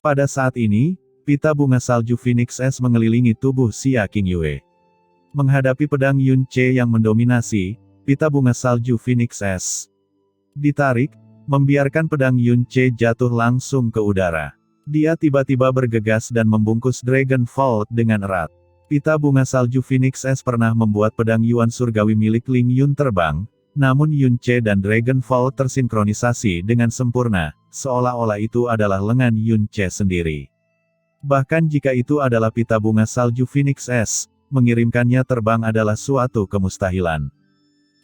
Pada saat ini, pita bunga salju Phoenix S mengelilingi tubuh Xia Qingyue. Menghadapi pedang Yun Ce yang mendominasi, pita bunga salju Phoenix S ditarik, membiarkan pedang Yun Ce jatuh langsung ke udara. Dia tiba-tiba bergegas dan membungkus Dragonfall dengan erat. Pita bunga salju Phoenix S pernah membuat pedang Yuan surgawi milik Ling Yun terbang, namun Yun Ce dan Dragonfall tersinkronisasi dengan sempurna, seolah-olah itu adalah lengan Yun Ce sendiri. Bahkan jika itu adalah pita bunga salju Phoenix S, mengirimkannya terbang adalah suatu kemustahilan.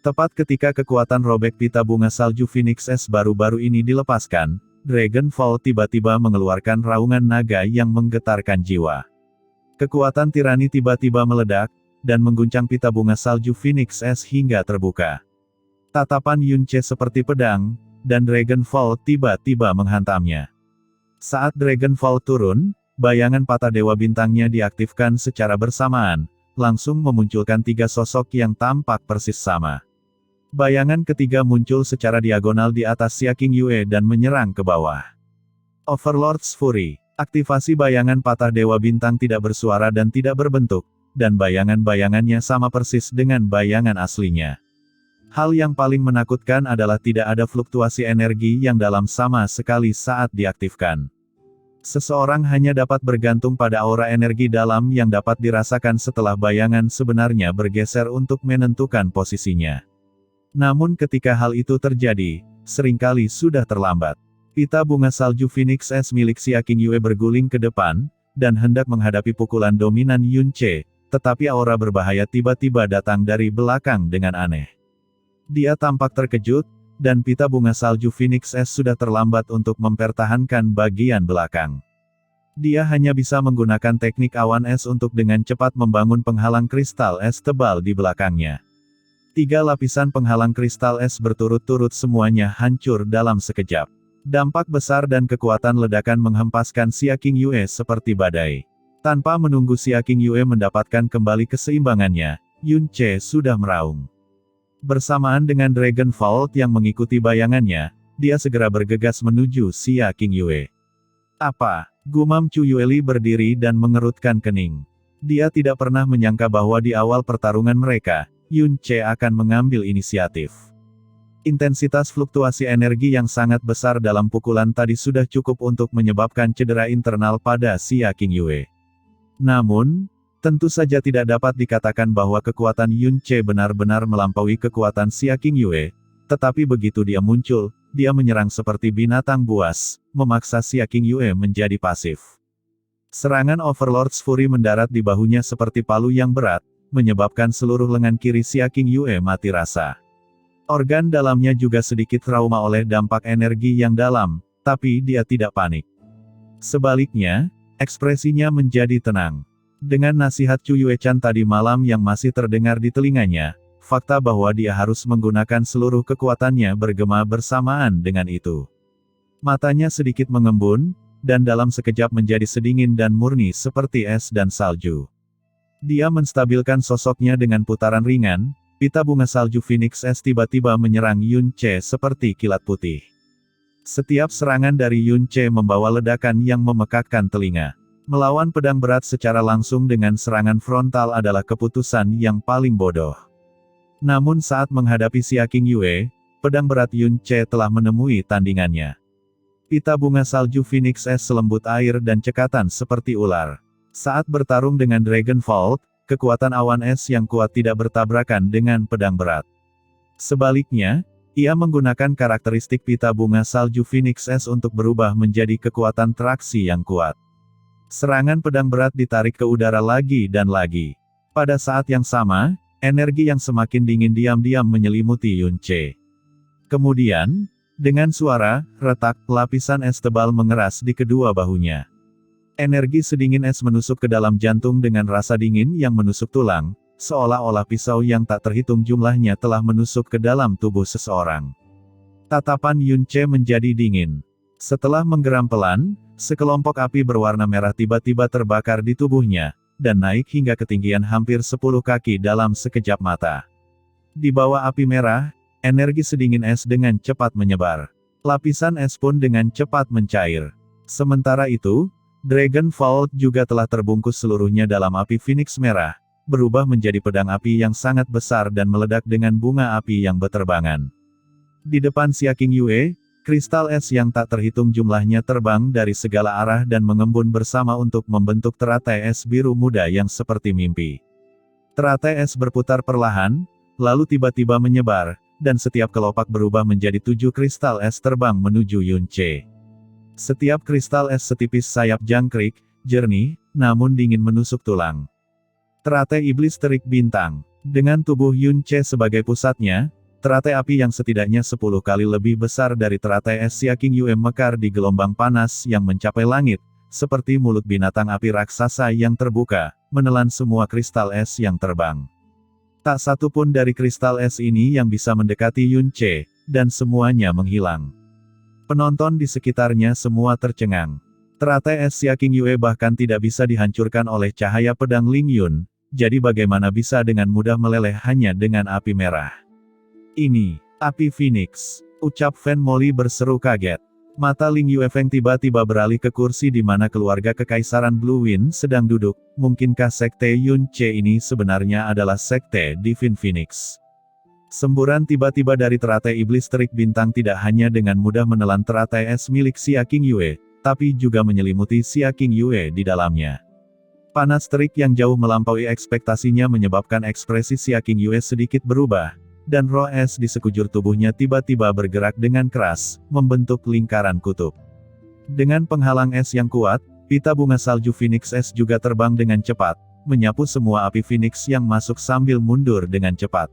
Tepat ketika kekuatan robek pita bunga salju Phoenix S baru-baru ini dilepaskan, Dragonfall tiba-tiba mengeluarkan raungan naga yang menggetarkan jiwa. Kekuatan tirani tiba-tiba meledak, dan mengguncang pita bunga salju Phoenix S hingga terbuka. Tatapan Yun Ce seperti pedang, dan Dragonfall tiba-tiba menghantamnya. Saat Dragonfall turun, bayangan patah dewa bintangnya diaktifkan secara bersamaan, langsung memunculkan 3 sosok yang tampak persis sama. Bayangan ketiga muncul secara diagonal di atas Xia Qingyue dan menyerang ke bawah. Overlord's Fury. Aktivasi bayangan patah dewa bintang tidak bersuara dan tidak berbentuk, dan bayangan-bayangannya sama persis dengan bayangan aslinya. Hal yang paling menakutkan adalah tidak ada fluktuasi energi yang dalam sama sekali saat diaktifkan. Seseorang hanya dapat bergantung pada aura energi dalam yang dapat dirasakan setelah bayangan sebenarnya bergeser untuk menentukan posisinya. Namun ketika hal itu terjadi, seringkali sudah terlambat. Pita bunga salju Phoenix S milik Xia Qingyue berguling ke depan, dan hendak menghadapi pukulan dominan Yun Ce, tetapi aura berbahaya tiba-tiba datang dari belakang dengan aneh. Dia tampak terkejut, dan pita bunga salju Phoenix S sudah terlambat untuk mempertahankan bagian belakang. Dia hanya bisa menggunakan teknik awan es untuk dengan cepat membangun penghalang kristal es tebal di belakangnya. 3 lapisan penghalang kristal es berturut-turut semuanya hancur dalam sekejap. Dampak besar dan kekuatan ledakan menghempaskan Xia Qingyue seperti badai. Tanpa menunggu Xia Qingyue mendapatkan kembali keseimbangannya, Yun Ce sudah meraung. Bersamaan dengan Dragonfall yang mengikuti bayangannya, dia segera bergegas menuju Xia Qingyue. Apa? Gumam Chu Yueli berdiri dan mengerutkan kening. Dia tidak pernah menyangka bahwa di awal pertarungan mereka, Yun Ce akan mengambil inisiatif. Intensitas fluktuasi energi yang sangat besar dalam pukulan tadi sudah cukup untuk menyebabkan cedera internal pada Xia Qingyue. Namun, tentu saja tidak dapat dikatakan bahwa kekuatan Yun Ce benar-benar melampaui kekuatan Xia Qingyue, tetapi begitu dia muncul, dia menyerang seperti binatang buas, memaksa Xia Qingyue menjadi pasif. Serangan Overlord's Fury mendarat di bahunya seperti palu yang berat, menyebabkan seluruh lengan kiri Xia Qingyue mati rasa. Organ dalamnya juga sedikit trauma oleh dampak energi yang dalam, tapi dia tidak panik. Sebaliknya, ekspresinya menjadi tenang. Dengan nasihat Chu Yue-chan tadi malam yang masih terdengar di telinganya, fakta bahwa dia harus menggunakan seluruh kekuatannya bergema bersamaan dengan itu. Matanya sedikit mengembun, dan dalam sekejap menjadi sedingin dan murni seperti es dan salju. Dia menstabilkan sosoknya dengan putaran ringan, pita bunga salju Phoenix S tiba-tiba menyerang Yun Ce seperti kilat putih. Setiap serangan dari Yun Ce membawa ledakan yang memekakkan telinga. Melawan pedang berat secara langsung dengan serangan frontal adalah keputusan yang paling bodoh. Namun saat menghadapi Xia Qingyue, pedang berat Yun Ce telah menemui tandingannya. Pita bunga salju Phoenix S selembut air dan cekatan seperti ular. Saat bertarung dengan Dragonfall, kekuatan awan es yang kuat tidak bertabrakan dengan pedang berat. Sebaliknya, ia menggunakan karakteristik pita bunga salju Phoenix S untuk berubah menjadi kekuatan traksi yang kuat. Serangan pedang berat ditarik ke udara lagi dan lagi. Pada saat yang sama, energi yang semakin dingin diam-diam menyelimuti Yun Ce. Kemudian, dengan suara retak, lapisan es tebal mengeras di kedua bahunya. Energi sedingin es menusuk ke dalam jantung dengan rasa dingin yang menusuk tulang, seolah-olah pisau yang tak terhitung jumlahnya telah menusuk ke dalam tubuh seseorang. Tatapan Yun Ce menjadi dingin. Setelah menggeram pelan, sekelompok api berwarna merah tiba-tiba terbakar di tubuhnya, dan naik hingga ketinggian hampir 10 kaki dalam sekejap mata. Di bawah api merah, energi sedingin es dengan cepat menyebar. Lapisan es pun dengan cepat mencair. Sementara itu, Dragon Vault juga telah terbungkus seluruhnya dalam api Phoenix merah, berubah menjadi pedang api yang sangat besar dan meledak dengan bunga api yang beterbangan. Di depan Xia King Yue, kristal es yang tak terhitung jumlahnya terbang dari segala arah dan mengembun bersama untuk membentuk teratai es biru muda yang seperti mimpi. Teratai es berputar perlahan, lalu tiba-tiba menyebar, dan setiap kelopak berubah menjadi 7 kristal es terbang menuju Yun Ce. Setiap kristal es setipis sayap jangkrik, jernih, namun dingin menusuk tulang. Teratai iblis terik bintang. Dengan tubuh Yun Ce sebagai pusatnya, teratai api yang setidaknya 10 kali lebih besar dari teratai es Xia King Yue mekar di gelombang panas yang mencapai langit, seperti mulut binatang api raksasa yang terbuka, menelan semua kristal es yang terbang. Tak satu pun dari kristal es ini yang bisa mendekati Yun Ce, dan semuanya menghilang. Penonton di sekitarnya semua tercengang. Teratai es Xia King Yue bahkan tidak bisa dihancurkan oleh cahaya pedang Ling Yun, jadi bagaimana bisa dengan mudah meleleh hanya dengan api merah. Ini, api Phoenix, ucap Fan Molly berseru kaget. Mata Ling Yuefeng tiba-tiba beralih ke kursi di mana keluarga kekaisaran Blue Wind sedang duduk. Mungkinkah sekte Yun Ce ini sebenarnya adalah sekte Divine Phoenix? Semburan tiba-tiba dari teratai iblis terik bintang tidak hanya dengan mudah menelan teratai es milik Xia King Yue, tapi juga menyelimuti Xia King Yue di dalamnya. Panas terik yang jauh melampaui ekspektasinya menyebabkan ekspresi Xia King Yue sedikit berubah, dan roh es di sekujur tubuhnya tiba-tiba bergerak dengan keras, membentuk lingkaran kutub. Dengan penghalang es yang kuat, pita bunga salju Phoenix es juga terbang dengan cepat, menyapu semua api Phoenix yang masuk sambil mundur dengan cepat.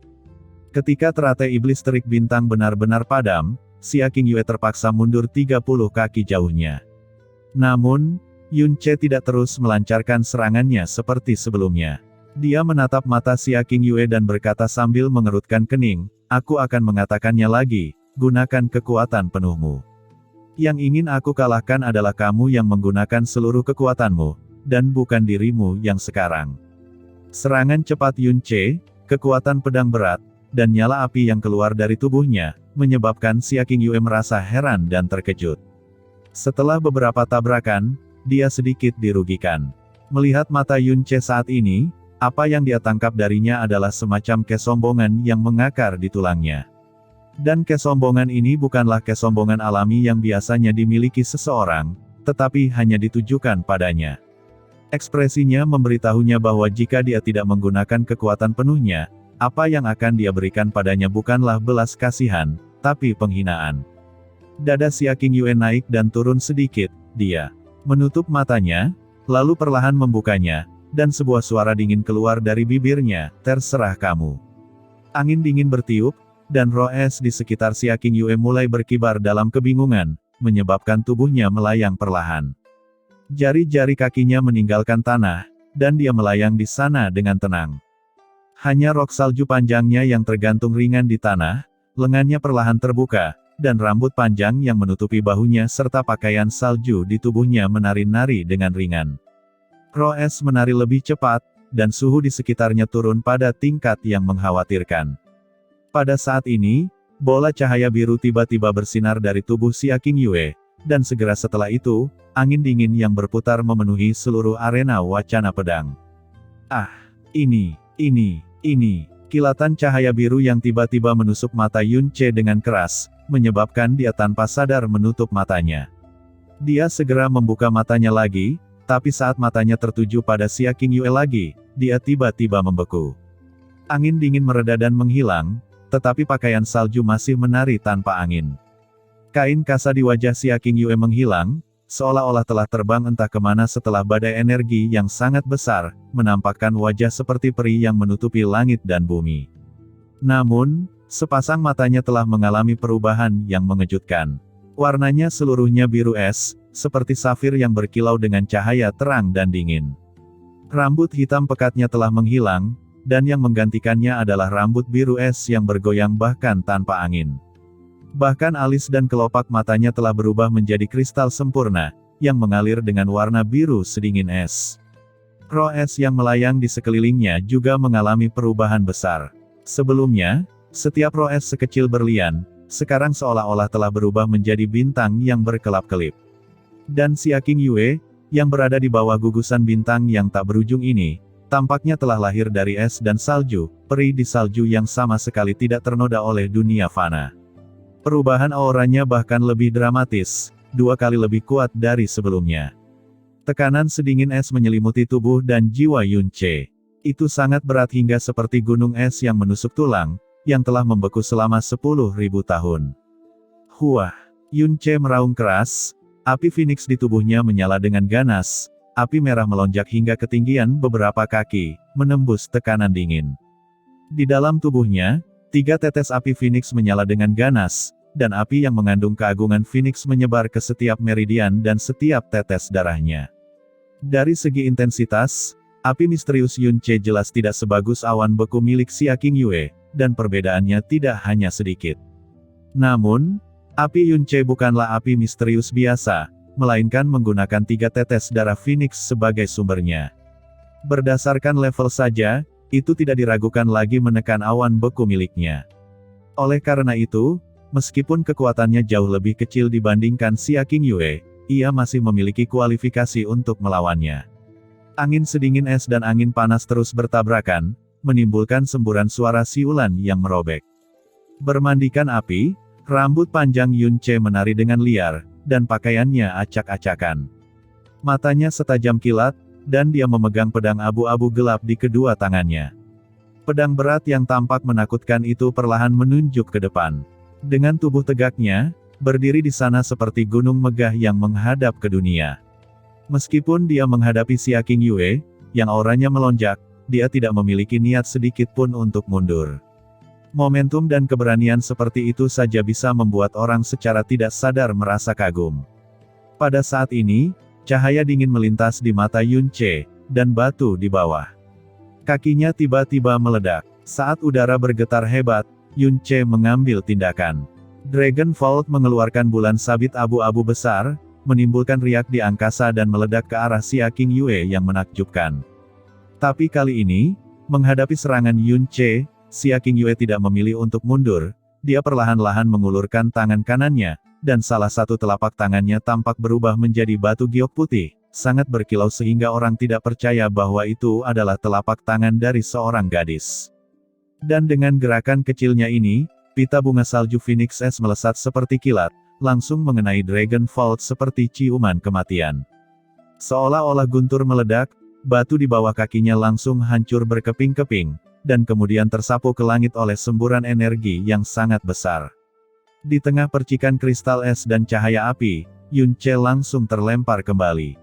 Ketika teratai iblis terik bintang benar-benar padam, Xia King Yue terpaksa mundur 30 kaki jauhnya. Namun, Yun Ce tidak terus melancarkan serangannya seperti sebelumnya. Dia menatap mata Xia King Yue dan berkata sambil mengerutkan kening, "Aku akan mengatakannya lagi, gunakan kekuatan penuhmu. Yang ingin aku kalahkan adalah kamu yang menggunakan seluruh kekuatanmu, dan bukan dirimu yang sekarang." Serangan cepat Yun Ce, kekuatan pedang berat, dan nyala api yang keluar dari tubuhnya, menyebabkan Xia King Yue merasa heran dan terkejut. Setelah beberapa tabrakan, dia sedikit dirugikan. Melihat mata Yun Ce saat ini, apa yang dia tangkap darinya adalah semacam kesombongan yang mengakar di tulangnya. Dan kesombongan ini bukanlah kesombongan alami yang biasanya dimiliki seseorang, tetapi hanya ditujukan padanya. Ekspresinya memberitahunya bahwa jika dia tidak menggunakan kekuatan penuhnya, apa yang akan dia berikan padanya bukanlah belas kasihan, tapi penghinaan. Dada Xia King Yue naik dan turun sedikit, dia menutup matanya, lalu perlahan membukanya, dan sebuah suara dingin keluar dari bibirnya, "Terserah kamu." Angin dingin bertiup, dan roh es di sekitar Xia King Yue mulai berkibar dalam kebingungan, menyebabkan tubuhnya melayang perlahan. Jari-jari kakinya meninggalkan tanah, dan dia melayang di sana dengan tenang. Hanya rok salju panjangnya yang tergantung ringan di tanah, lengannya perlahan terbuka, dan rambut panjang yang menutupi bahunya serta pakaian salju di tubuhnya menari-nari dengan ringan. Roh es menari lebih cepat, dan suhu di sekitarnya turun pada tingkat yang mengkhawatirkan. Pada saat ini, bola cahaya biru tiba-tiba bersinar dari tubuh Xia King Yue, dan segera setelah itu, angin dingin yang berputar memenuhi seluruh arena wacana pedang. Ah, ini. Kilatan cahaya biru yang tiba-tiba menusuk mata Yun Ce dengan keras, menyebabkan dia tanpa sadar menutup matanya. Dia segera membuka matanya lagi, tapi saat matanya tertuju pada Xia King Yue lagi, dia tiba-tiba membeku. Angin dingin mereda dan menghilang, tetapi pakaian salju masih menari tanpa angin. Kain kasa di wajah Xia King Yue menghilang, seolah-olah telah terbang entah kemana setelah badai energi yang sangat besar, menampakkan wajah seperti peri yang menutupi langit dan bumi. Namun, sepasang matanya telah mengalami perubahan yang mengejutkan. Warnanya seluruhnya biru es, seperti safir yang berkilau dengan cahaya terang dan dingin. Rambut hitam pekatnya telah menghilang, dan yang menggantikannya adalah rambut biru es yang bergoyang bahkan tanpa angin. Bahkan alis dan kelopak matanya telah berubah menjadi kristal sempurna, yang mengalir dengan warna biru sedingin es. Roh es yang melayang di sekelilingnya juga mengalami perubahan besar. Sebelumnya, setiap roh es sekecil berlian, sekarang seolah-olah telah berubah menjadi bintang yang berkelap-kelip. Dan Xia King Yue, yang berada di bawah gugusan bintang yang tak berujung ini, tampaknya telah lahir dari es dan salju, peri di salju yang sama sekali tidak ternoda oleh dunia fana. Perubahan auranya bahkan lebih dramatis, 2 kali lebih kuat dari sebelumnya. Tekanan sedingin es menyelimuti tubuh dan jiwa Yun Che. Itu sangat berat hingga seperti gunung es yang menusuk tulang, yang telah membeku selama 10.000 tahun. Huah! Yun Che meraung keras, api Phoenix di tubuhnya menyala dengan ganas, api merah melonjak hingga ketinggian beberapa kaki, menembus tekanan dingin. Di dalam tubuhnya, 3 tetes api Phoenix menyala dengan ganas, dan api yang mengandung keagungan Phoenix menyebar ke setiap meridian dan setiap tetes darahnya. Dari segi intensitas, api misterius Yun Che jelas tidak sebagus awan beku milik Xia King Yue, dan perbedaannya tidak hanya sedikit. Namun, api Yun Che bukanlah api misterius biasa, melainkan menggunakan 3 tetes darah Phoenix sebagai sumbernya. Berdasarkan level saja, itu tidak diragukan lagi menekan awan beku miliknya. Oleh karena itu, meskipun kekuatannya jauh lebih kecil dibandingkan Xia King Yue, ia masih memiliki kualifikasi untuk melawannya. Angin sedingin es dan angin panas terus bertabrakan, menimbulkan semburan suara siulan yang merobek. Bermandikan api, rambut panjang Yun Che menari dengan liar, dan pakaiannya acak-acakan. Matanya setajam kilat, dan dia memegang pedang abu-abu gelap di kedua tangannya. Pedang berat yang tampak menakutkan itu perlahan menunjuk ke depan. Dengan tubuh tegaknya, berdiri di sana seperti gunung megah yang menghadap ke dunia. Meskipun dia menghadapi Xia King Yue, yang auranya melonjak, dia tidak memiliki niat sedikit pun untuk mundur. Momentum dan keberanian seperti itu saja bisa membuat orang secara tidak sadar merasa kagum. Pada saat ini, cahaya dingin melintas di mata Yun Che, dan batu di bawah kakinya tiba-tiba meledak. Saat udara bergetar hebat, Yun Che mengambil tindakan. Dragon Vault mengeluarkan bulan sabit abu-abu besar, menimbulkan riak di angkasa dan meledak ke arah Xia King Yue yang menakjubkan. Tapi kali ini, menghadapi serangan Yun Che, Xia King Yue tidak memilih untuk mundur, dia perlahan-lahan mengulurkan tangan kanannya, dan salah satu telapak tangannya tampak berubah menjadi batu giok putih, sangat berkilau sehingga orang tidak percaya bahwa itu adalah telapak tangan dari seorang gadis. Dan dengan gerakan kecilnya ini, pita bunga salju Phoenix Es melesat seperti kilat, langsung mengenai Dragon Vault seperti ciuman kematian. Seolah-olah guntur meledak, batu di bawah kakinya langsung hancur berkeping-keping, dan kemudian tersapu ke langit oleh semburan energi yang sangat besar. Di tengah percikan kristal es dan cahaya api, Yun Che langsung terlempar kembali.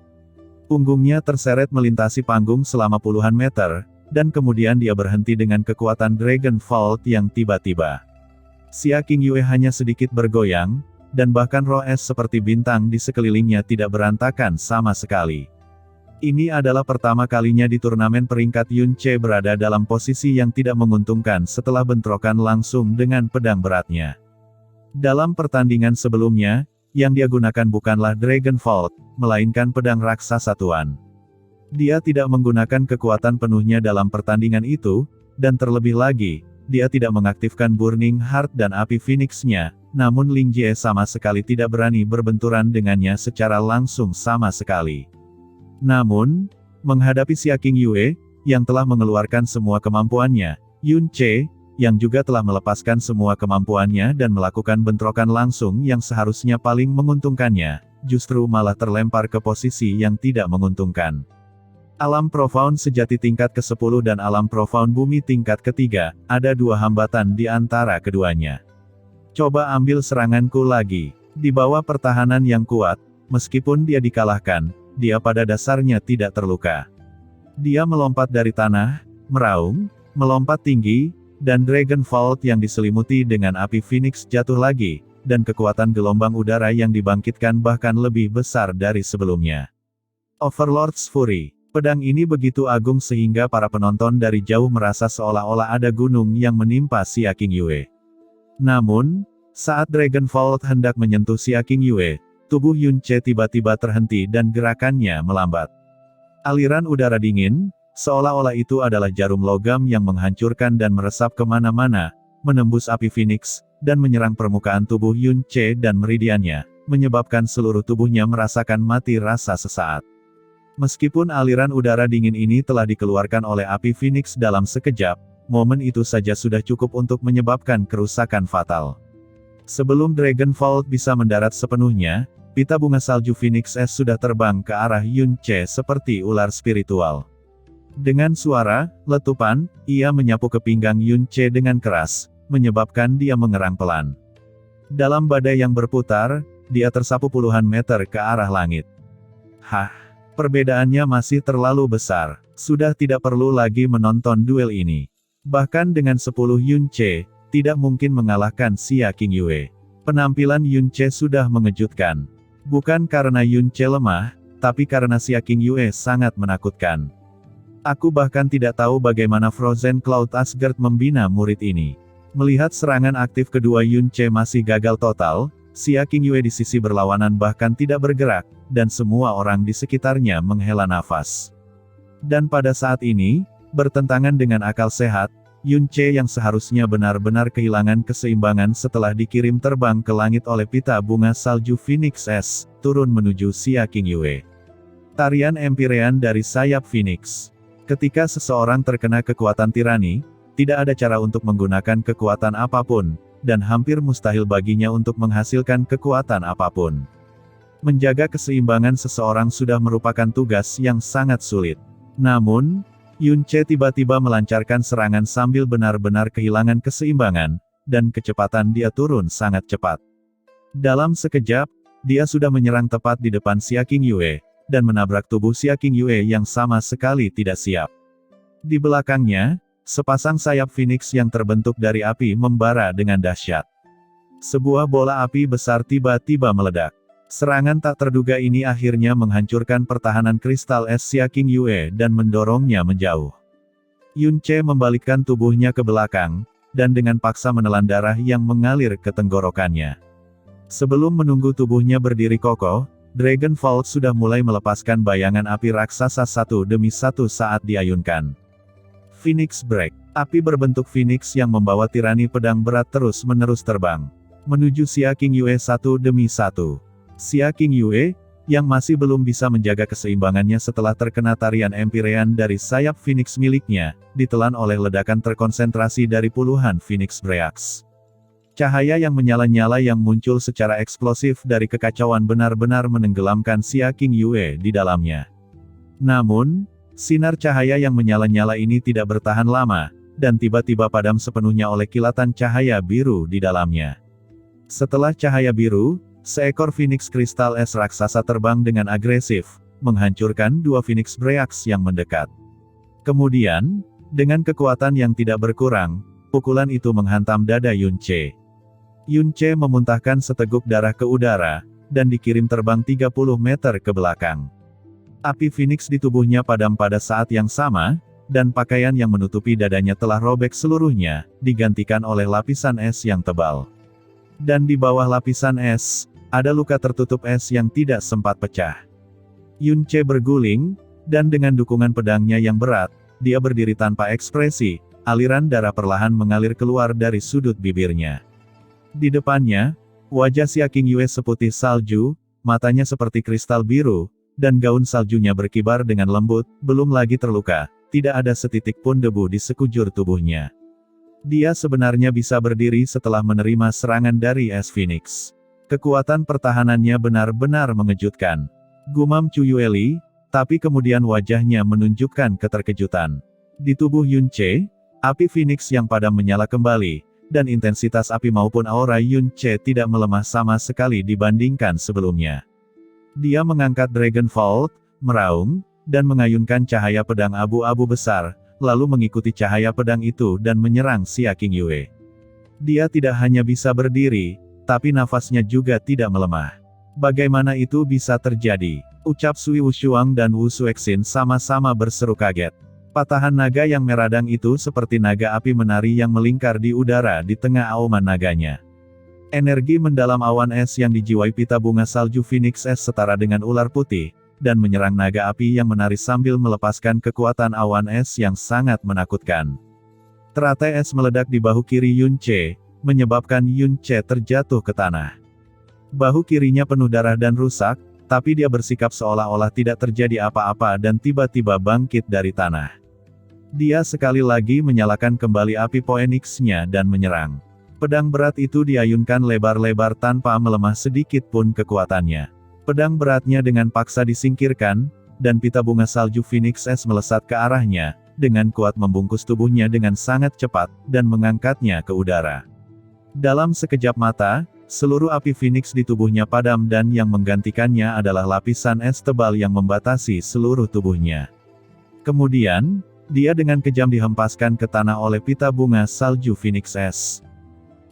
Punggungnya terseret melintasi panggung selama puluhan meter, dan kemudian dia berhenti dengan kekuatan Dragon Vault yang tiba-tiba. Xia King Yue hanya sedikit bergoyang, dan bahkan roh es seperti bintang di sekelilingnya tidak berantakan sama sekali. Ini adalah pertama kalinya di turnamen peringkat Yun Che berada dalam posisi yang tidak menguntungkan setelah bentrokan langsung dengan pedang beratnya. Dalam pertandingan sebelumnya, yang dia gunakan bukanlah Dragon Vault, melainkan pedang raksasa tuan. Dia tidak menggunakan kekuatan penuhnya dalam pertandingan itu, dan terlebih lagi, dia tidak mengaktifkan Burning Heart dan api Phoenix-nya, namun Ling Jie sama sekali tidak berani berbenturan dengannya secara langsung sama sekali. Namun, menghadapi Xia King Yue, yang telah mengeluarkan semua kemampuannya, Yun Che, yang juga telah melepaskan semua kemampuannya dan melakukan bentrokan langsung yang seharusnya paling menguntungkannya, justru malah terlempar ke posisi yang tidak menguntungkan. Alam Profound sejati tingkat ke-10 dan Alam Profound bumi tingkat ke-3, ada 2 hambatan di antara keduanya. Coba ambil seranganku lagi. Di bawah pertahanan yang kuat, meskipun dia dikalahkan, dia pada dasarnya tidak terluka. Dia melompat dari tanah, meraung, melompat tinggi, dan Dragon Vault yang diselimuti dengan api Phoenix jatuh lagi, dan kekuatan gelombang udara yang dibangkitkan bahkan lebih besar dari sebelumnya. Overlord's Fury. Pedang ini begitu agung sehingga para penonton dari jauh merasa seolah-olah ada gunung yang menimpa Xia King Yue. Namun, saat Dragon Vault hendak menyentuh Xia King Yue, tubuh Yun Che tiba-tiba terhenti dan gerakannya melambat. Aliran udara dingin, seolah-olah itu adalah jarum logam yang menghancurkan dan meresap kemana-mana, menembus api Phoenix, dan menyerang permukaan tubuh Yun Che dan meridiannya, menyebabkan seluruh tubuhnya merasakan mati rasa sesaat. Meskipun aliran udara dingin ini telah dikeluarkan oleh api Phoenix dalam sekejap, momen itu saja sudah cukup untuk menyebabkan kerusakan fatal. Sebelum Dragonfall bisa mendarat sepenuhnya, pita bunga salju Phoenix S sudah terbang ke arah Yun Ce seperti ular spiritual. Dengan suara letupan, ia menyapu ke pinggang Yun Ce dengan keras, menyebabkan dia mengerang pelan. Dalam badai yang berputar, dia tersapu puluhan meter ke arah langit. Hah, perbedaannya masih terlalu besar. Sudah tidak perlu lagi menonton duel ini. Bahkan dengan 10 Yun Ce, tidak mungkin mengalahkan Xia Qingyue. Penampilan Yun Ce sudah mengejutkan. Bukan karena Yun Ce lemah, tapi karena Xia Qingyue sangat menakutkan. Aku bahkan tidak tahu bagaimana Frozen Cloud Asgard membina murid ini. Melihat serangan aktif kedua Yun Ce masih gagal total, Xia Qingyue di sisi berlawanan bahkan tidak bergerak, dan semua orang di sekitarnya menghela nafas. Dan pada saat ini, bertentangan dengan akal sehat, Yun Ce yang seharusnya benar-benar kehilangan keseimbangan setelah dikirim terbang ke langit oleh pita bunga salju Phoenix S, turun menuju Xia Qingyue. Tarian Empyrean dari sayap Phoenix. Ketika seseorang terkena kekuatan tirani, tidak ada cara untuk menggunakan kekuatan apapun, dan hampir mustahil baginya untuk menghasilkan kekuatan apapun. Menjaga keseimbangan seseorang sudah merupakan tugas yang sangat sulit. Namun, Yun Ce tiba-tiba melancarkan serangan sambil benar-benar kehilangan keseimbangan, dan kecepatan dia turun sangat cepat. Dalam sekejap, dia sudah menyerang tepat di depan Xia Qingyue, dan menabrak tubuh Xia Qingyue yang sama sekali tidak siap. Di belakangnya, sepasang sayap Phoenix yang terbentuk dari api membara dengan dahsyat. Sebuah bola api besar tiba-tiba meledak. Serangan tak terduga ini akhirnya menghancurkan pertahanan kristal es Xia Qingyue dan mendorongnya menjauh. Yun Ce membalikkan tubuhnya ke belakang, dan dengan paksa menelan darah yang mengalir ke tenggorokannya. Sebelum menunggu tubuhnya berdiri kokoh, Dragonfall sudah mulai melepaskan bayangan api raksasa satu demi satu saat diayunkan. Phoenix Break. Api berbentuk Phoenix yang membawa tirani pedang berat terus-menerus terbang menuju Xia Qingyue satu demi satu. Xia Qingyue, yang masih belum bisa menjaga keseimbangannya setelah terkena tarian Empyrean dari sayap Phoenix miliknya, ditelan oleh ledakan terkonsentrasi dari puluhan Phoenix Breaks. Cahaya yang menyala-nyala yang muncul secara eksplosif dari kekacauan benar-benar menenggelamkan Xia Qingyue di dalamnya. Namun, sinar cahaya yang menyala-nyala ini tidak bertahan lama, dan tiba-tiba padam sepenuhnya oleh kilatan cahaya biru di dalamnya. Setelah cahaya biru, seekor Phoenix kristal es raksasa terbang dengan agresif, menghancurkan dua Phoenix Breaks yang mendekat. Kemudian, dengan kekuatan yang tidak berkurang, pukulan itu menghantam dada Yun Ce. Yun Ce memuntahkan seteguk darah ke udara, dan dikirim terbang 30 meter ke belakang. Api Phoenix di tubuhnya padam pada saat yang sama, dan pakaian yang menutupi dadanya telah robek seluruhnya, digantikan oleh lapisan es yang tebal. Dan di bawah lapisan es, ada luka tertutup es yang tidak sempat pecah. Yun Ce berguling, dan dengan dukungan pedangnya yang berat, dia berdiri tanpa ekspresi, aliran darah perlahan mengalir keluar dari sudut bibirnya. Di depannya, wajah Xia Qingyue seputih salju, matanya seperti kristal biru, dan gaun saljunya berkibar dengan lembut, belum lagi terluka, tidak ada setitik pun debu di sekujur tubuhnya. Dia sebenarnya bisa berdiri setelah menerima serangan dari es Phoenix. Kekuatan pertahanannya benar-benar mengejutkan. Gumam Chu Yueli, tapi kemudian wajahnya menunjukkan keterkejutan. Di tubuh Yun Ce, api Phoenix yang padam menyala kembali, dan intensitas api maupun aura Yun Ce tidak melemah sama sekali dibandingkan sebelumnya. Dia mengangkat Dragonfall, meraung, dan mengayunkan cahaya pedang abu-abu besar, lalu mengikuti cahaya pedang itu dan menyerang Xia Qingyue. Dia tidak hanya bisa berdiri, tapi nafasnya juga tidak melemah. Bagaimana itu bisa terjadi? Ucap Sui Wushuang dan Wu Suexin sama-sama berseru kaget. Patahan naga yang meradang itu seperti naga api menari yang melingkar di udara di tengah auman naganya. Energi mendalam awan es yang dijiwai pita bunga salju Phoenix es setara dengan ular putih, dan menyerang naga api yang menari sambil melepaskan kekuatan awan es yang sangat menakutkan. Teratai es meledak di bahu kiri Yun Ce, menyebabkan Yun Ce terjatuh ke tanah. Bahu kirinya penuh darah dan rusak, tapi dia bersikap seolah-olah tidak terjadi apa-apa dan tiba-tiba bangkit dari tanah. Dia sekali lagi menyalakan kembali api Phoenix-nya dan menyerang. Pedang berat itu diayunkan lebar-lebar tanpa melemah sedikit pun kekuatannya. Pedang beratnya dengan paksa disingkirkan, dan pita bunga salju Phoenix S melesat ke arahnya, dengan kuat membungkus tubuhnya dengan sangat cepat, dan mengangkatnya ke udara. Dalam sekejap mata, seluruh api Phoenix di tubuhnya padam dan yang menggantikannya adalah lapisan es tebal yang membatasi seluruh tubuhnya. Kemudian, dia dengan kejam dihempaskan ke tanah oleh pita bunga salju Phoenix S.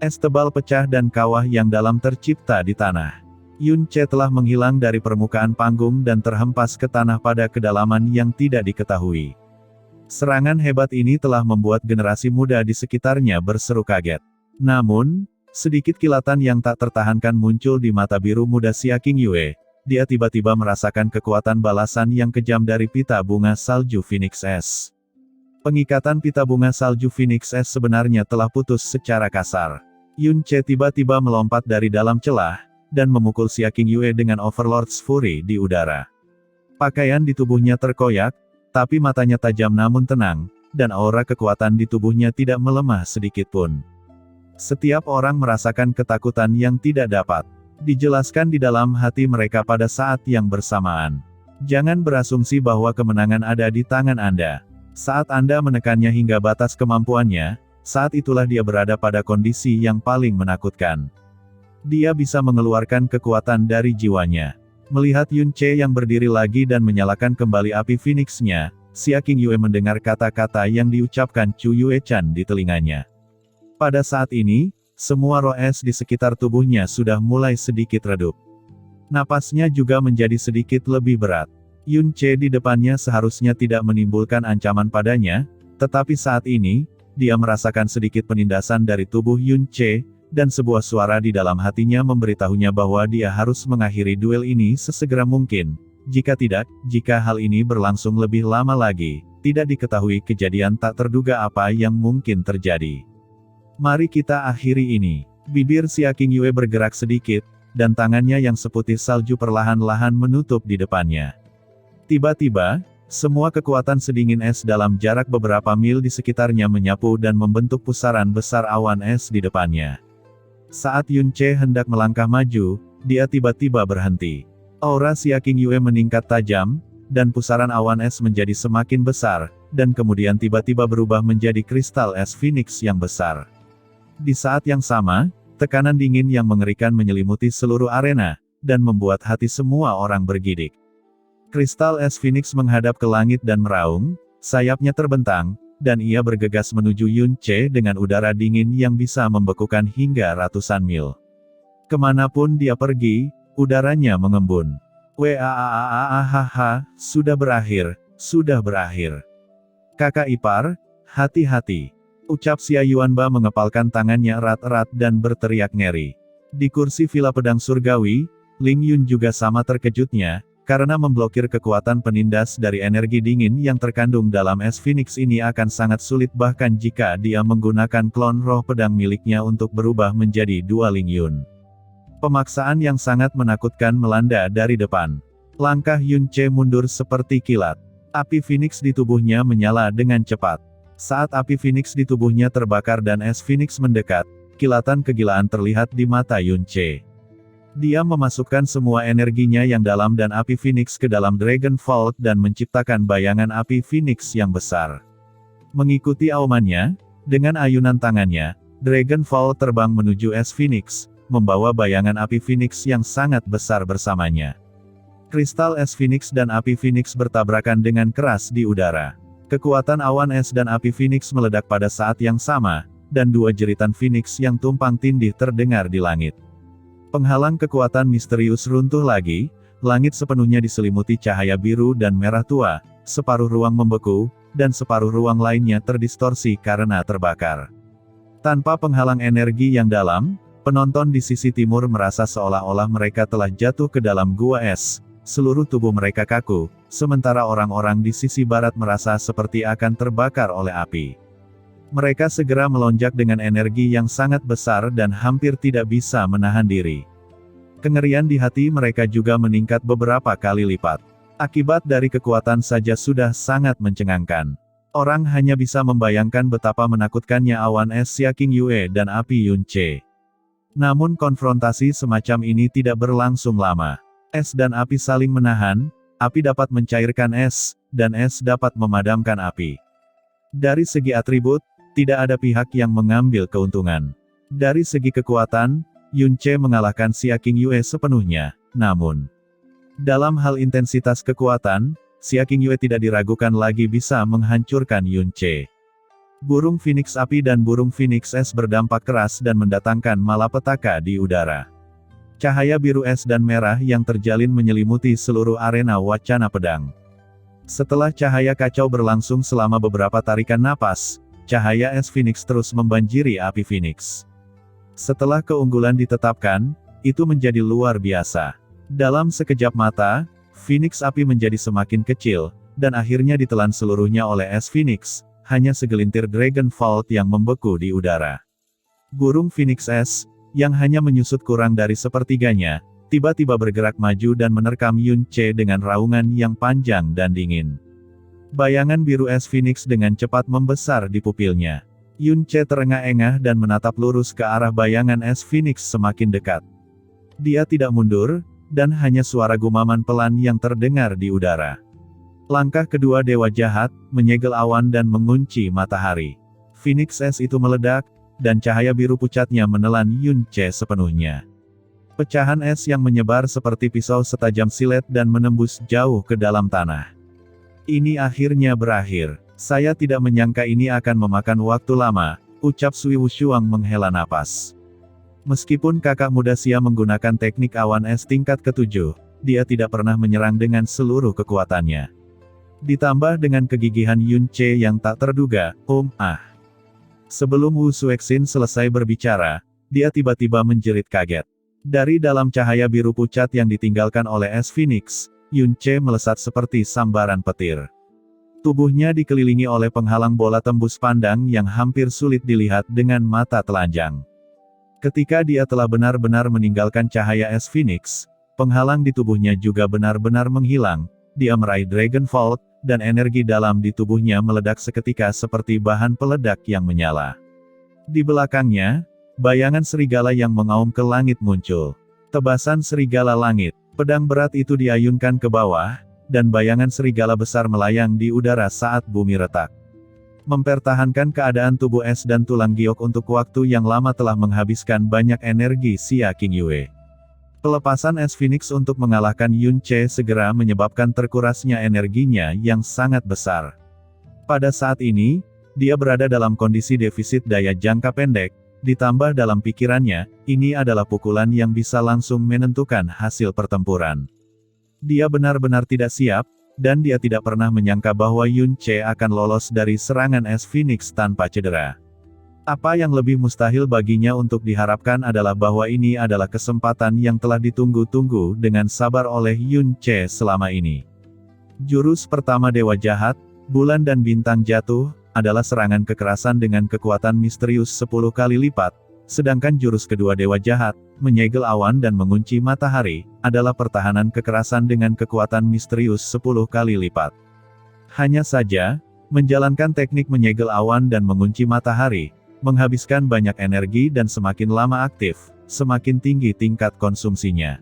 Es tebal pecah dan kawah yang dalam tercipta di tanah. Yun Ce telah menghilang dari permukaan panggung dan terhempas ke tanah pada kedalaman yang tidak diketahui. Serangan hebat ini telah membuat generasi muda di sekitarnya berseru kaget. Namun, sedikit kilatan yang tak tertahankan muncul di mata biru muda Xia Qingyue. Dia tiba-tiba merasakan kekuatan balasan yang kejam dari pita bunga salju Phoenix S. Pengikatan pita bunga salju Phoenix S sebenarnya telah putus secara kasar. Yun Ce tiba-tiba melompat dari dalam celah, dan memukul Xia Qingyue dengan Overlord's Fury di udara. Pakaian di tubuhnya terkoyak, tapi matanya tajam namun tenang, dan aura kekuatan di tubuhnya tidak melemah sedikit pun. Setiap orang merasakan ketakutan yang tidak dapat dijelaskan di dalam hati mereka pada saat yang bersamaan. Jangan berasumsi bahwa kemenangan ada di tangan Anda. Saat Anda menekannya hingga batas kemampuannya, saat itulah dia berada pada kondisi yang paling menakutkan. Dia bisa mengeluarkan kekuatan dari jiwanya. Melihat Yun Ce yang berdiri lagi dan menyalakan kembali api Phoenix-nya, Xia Qingyue mendengar kata-kata yang diucapkan Chu Yue-chan di telinganya. Pada saat ini, semua roh es di sekitar tubuhnya sudah mulai sedikit redup. Napasnya juga menjadi sedikit lebih berat. Yun Ce di depannya seharusnya tidak menimbulkan ancaman padanya, tetapi saat ini, dia merasakan sedikit penindasan dari tubuh Yun Ce, dan sebuah suara di dalam hatinya memberitahunya bahwa dia harus mengakhiri duel ini sesegera mungkin. Jika tidak, jika hal ini berlangsung lebih lama lagi, tidak diketahui kejadian tak terduga apa yang mungkin terjadi. Mari kita akhiri ini. Bibir Xia Qingyue bergerak sedikit, dan tangannya yang seputih salju perlahan-lahan menutup di depannya. Tiba-tiba, semua kekuatan sedingin es dalam jarak beberapa mil di sekitarnya menyapu dan membentuk pusaran besar awan es di depannya. Saat Yun Ce hendak melangkah maju, dia tiba-tiba berhenti. Aura Xia Qingyue meningkat tajam, dan pusaran awan es menjadi semakin besar, dan kemudian tiba-tiba berubah menjadi kristal es Phoenix yang besar. Di saat yang sama, tekanan dingin yang mengerikan menyelimuti seluruh arena, dan membuat hati semua orang bergidik. Kristal es Phoenix menghadap ke langit dan meraung, sayapnya terbentang, dan ia bergegas menuju Yun Ce dengan udara dingin yang bisa membekukan hingga ratusan mil. Kemanapun dia pergi, udaranya mengembun. Waaaahaha, sudah berakhir, sudah berakhir. Kakak ipar, hati-hati. Ucap Xia Yuanba mengepalkan tangannya erat-erat dan berteriak ngeri. Di kursi villa pedang surgawi, Ling Yun juga sama terkejutnya, karena memblokir kekuatan penindas dari energi dingin yang terkandung dalam es Phoenix ini akan sangat sulit bahkan jika dia menggunakan klon roh pedang miliknya untuk berubah menjadi dua Ling Yun. Pemaksaan yang sangat menakutkan melanda dari depan. Langkah Yun Ce mundur seperti kilat. Api Phoenix di tubuhnya menyala dengan cepat. Saat api Phoenix di tubuhnya terbakar dan es Phoenix mendekat, kilatan kegilaan terlihat di mata Yun Ce. Dia memasukkan semua energinya yang dalam dan api Phoenix ke dalam Dragon Vault dan menciptakan bayangan api Phoenix yang besar. Mengikuti aumannya, dengan ayunan tangannya, Dragon Vault terbang menuju es Phoenix, membawa bayangan api Phoenix yang sangat besar bersamanya. Kristal es Phoenix dan api Phoenix bertabrakan dengan keras di udara. Kekuatan awan es dan api Phoenix meledak pada saat yang sama, dan dua jeritan Phoenix yang tumpang tindih terdengar di langit. Penghalang kekuatan misterius runtuh lagi, langit sepenuhnya diselimuti cahaya biru dan merah tua, separuh ruang membeku, dan separuh ruang lainnya terdistorsi karena terbakar. Tanpa penghalang energi yang dalam, penonton di sisi timur merasa seolah-olah mereka telah jatuh ke dalam gua es. Seluruh tubuh mereka kaku, sementara orang-orang di sisi barat merasa seperti akan terbakar oleh api. Mereka segera melonjak dengan energi yang sangat besar dan hampir tidak bisa menahan diri. Kengerian di hati mereka juga meningkat beberapa kali lipat. Akibat dari kekuatan saja sudah sangat mencengangkan. Orang hanya bisa membayangkan betapa menakutkannya awan es Xia King Yue dan api Yunce. Namun konfrontasi semacam ini tidak berlangsung lama. Es dan api saling menahan, api dapat mencairkan es, dan es dapat memadamkan api. Dari segi atribut, tidak ada pihak yang mengambil keuntungan. Dari segi kekuatan, Yunce mengalahkan Xia King Yue sepenuhnya, namun dalam hal intensitas kekuatan, Xia King Yue tidak diragukan lagi bisa menghancurkan Yunce. Burung Phoenix Api dan burung Phoenix Es berdampak keras dan mendatangkan malapetaka di udara. Cahaya biru es dan merah yang terjalin menyelimuti seluruh arena wacana pedang. Setelah cahaya kacau berlangsung selama beberapa tarikan napas, cahaya es Phoenix terus membanjiri api Phoenix. Setelah keunggulan ditetapkan, itu menjadi luar biasa. Dalam sekejap mata, Phoenix Api menjadi semakin kecil, dan akhirnya ditelan seluruhnya oleh es Phoenix, hanya segelintir Dragon Vault yang membeku di udara. Burung Phoenix Es, yang hanya menyusut kurang dari sepertiganya, tiba-tiba bergerak maju dan menerkam Yunce dengan raungan yang panjang dan dingin. Bayangan biru es Phoenix dengan cepat membesar di pupilnya. Yunce terengah-engah dan menatap lurus ke arah bayangan es Phoenix semakin dekat. Dia tidak mundur, dan hanya suara gumaman pelan yang terdengar di udara. Langkah kedua Dewa Jahat, menyegel awan dan mengunci matahari. Phoenix Es itu meledak, dan cahaya biru pucatnya menelan Yunce sepenuhnya. Pecahan es yang menyebar seperti pisau setajam silet dan menembus jauh ke dalam tanah. Ini akhirnya berakhir. Saya tidak menyangka ini akan memakan waktu lama, ucap Sui Wushuang menghela napas. Meskipun kakak muda Xia menggunakan teknik awan es tingkat ke-7, dia tidak pernah menyerang dengan seluruh kekuatannya. Ditambah dengan kegigihan Yunce yang tak terduga, Sebelum Wu Xuexin selesai berbicara, dia tiba-tiba menjerit kaget. Dari dalam cahaya biru pucat yang ditinggalkan oleh es Phoenix, Yunce melesat seperti sambaran petir. Tubuhnya dikelilingi oleh penghalang bola tembus pandang yang hampir sulit dilihat dengan mata telanjang. Ketika dia telah benar-benar meninggalkan cahaya es Phoenix, penghalang di tubuhnya juga benar-benar menghilang, dia meraih Dragon Vault, dan energi dalam di tubuhnya meledak seketika seperti bahan peledak yang menyala. Di belakangnya, bayangan serigala yang mengaum ke langit muncul. Tebasan serigala langit, pedang berat itu diayunkan ke bawah, dan bayangan serigala besar melayang di udara saat bumi retak. Mempertahankan keadaan tubuh es dan tulang giok untuk waktu yang lama telah menghabiskan banyak energi Xia King Yue. Pelepasan es Phoenix untuk mengalahkan Yunce segera menyebabkan terkurasnya energinya yang sangat besar. Pada saat ini, dia berada dalam kondisi defisit daya jangka pendek, ditambah dalam pikirannya, ini adalah pukulan yang bisa langsung menentukan hasil pertempuran. Dia benar-benar tidak siap, dan dia tidak pernah menyangka bahwa Yunce akan lolos dari serangan es Phoenix tanpa cedera. Apa yang lebih mustahil baginya untuk diharapkan adalah bahwa ini adalah kesempatan yang telah ditunggu-tunggu dengan sabar oleh Yunce selama ini. Jurus pertama Dewa Jahat, Bulan dan Bintang Jatuh, adalah serangan kekerasan dengan kekuatan misterius 10 kali lipat, sedangkan jurus kedua Dewa Jahat, Menyegel Awan dan Mengunci Matahari, adalah pertahanan kekerasan dengan kekuatan misterius 10 kali lipat. Hanya saja, menjalankan teknik Menyegel Awan dan Mengunci Matahari, menghabiskan banyak energi dan semakin lama aktif, semakin tinggi tingkat konsumsinya.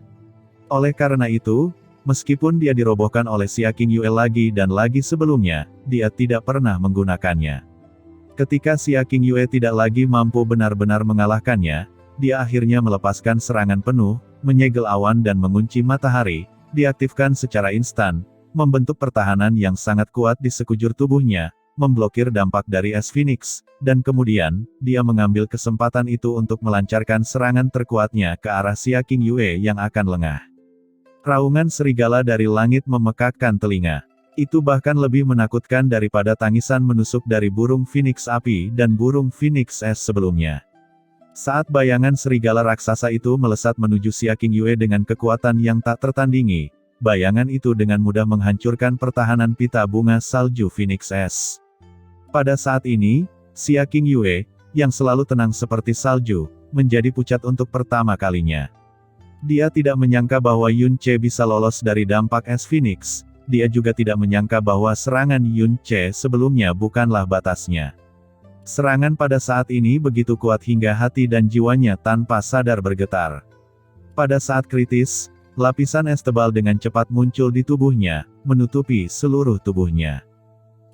Oleh karena itu, meskipun dia dirobohkan oleh Xia King Yue lagi dan lagi sebelumnya, dia tidak pernah menggunakannya. Ketika Xia King Yue tidak lagi mampu benar-benar mengalahkannya, dia akhirnya melepaskan serangan penuh, Menyegel Awan dan Mengunci Matahari, diaktifkan secara instan, membentuk pertahanan yang sangat kuat di sekujur tubuhnya, memblokir dampak dari es Phoenix, dan kemudian, dia mengambil kesempatan itu untuk melancarkan serangan terkuatnya ke arah Xia King Yue yang akan lengah. Raungan serigala dari langit memekakkan telinga. Itu bahkan lebih menakutkan daripada tangisan menusuk dari burung Phoenix Api dan burung Phoenix Es sebelumnya. Saat bayangan serigala raksasa itu melesat menuju Xia King Yue dengan kekuatan yang tak tertandingi, bayangan itu dengan mudah menghancurkan pertahanan pita bunga salju Phoenix Es. Pada saat ini, Xia King Yue, yang selalu tenang seperti salju, menjadi pucat untuk pertama kalinya. Dia tidak menyangka bahwa Yun Che bisa lolos dari dampak es Phoenix. Dia juga tidak menyangka bahwa serangan Yun Che sebelumnya bukanlah batasnya. Serangan pada saat ini begitu kuat hingga hati dan jiwanya tanpa sadar bergetar. Pada saat kritis, lapisan es tebal dengan cepat muncul di tubuhnya, menutupi seluruh tubuhnya.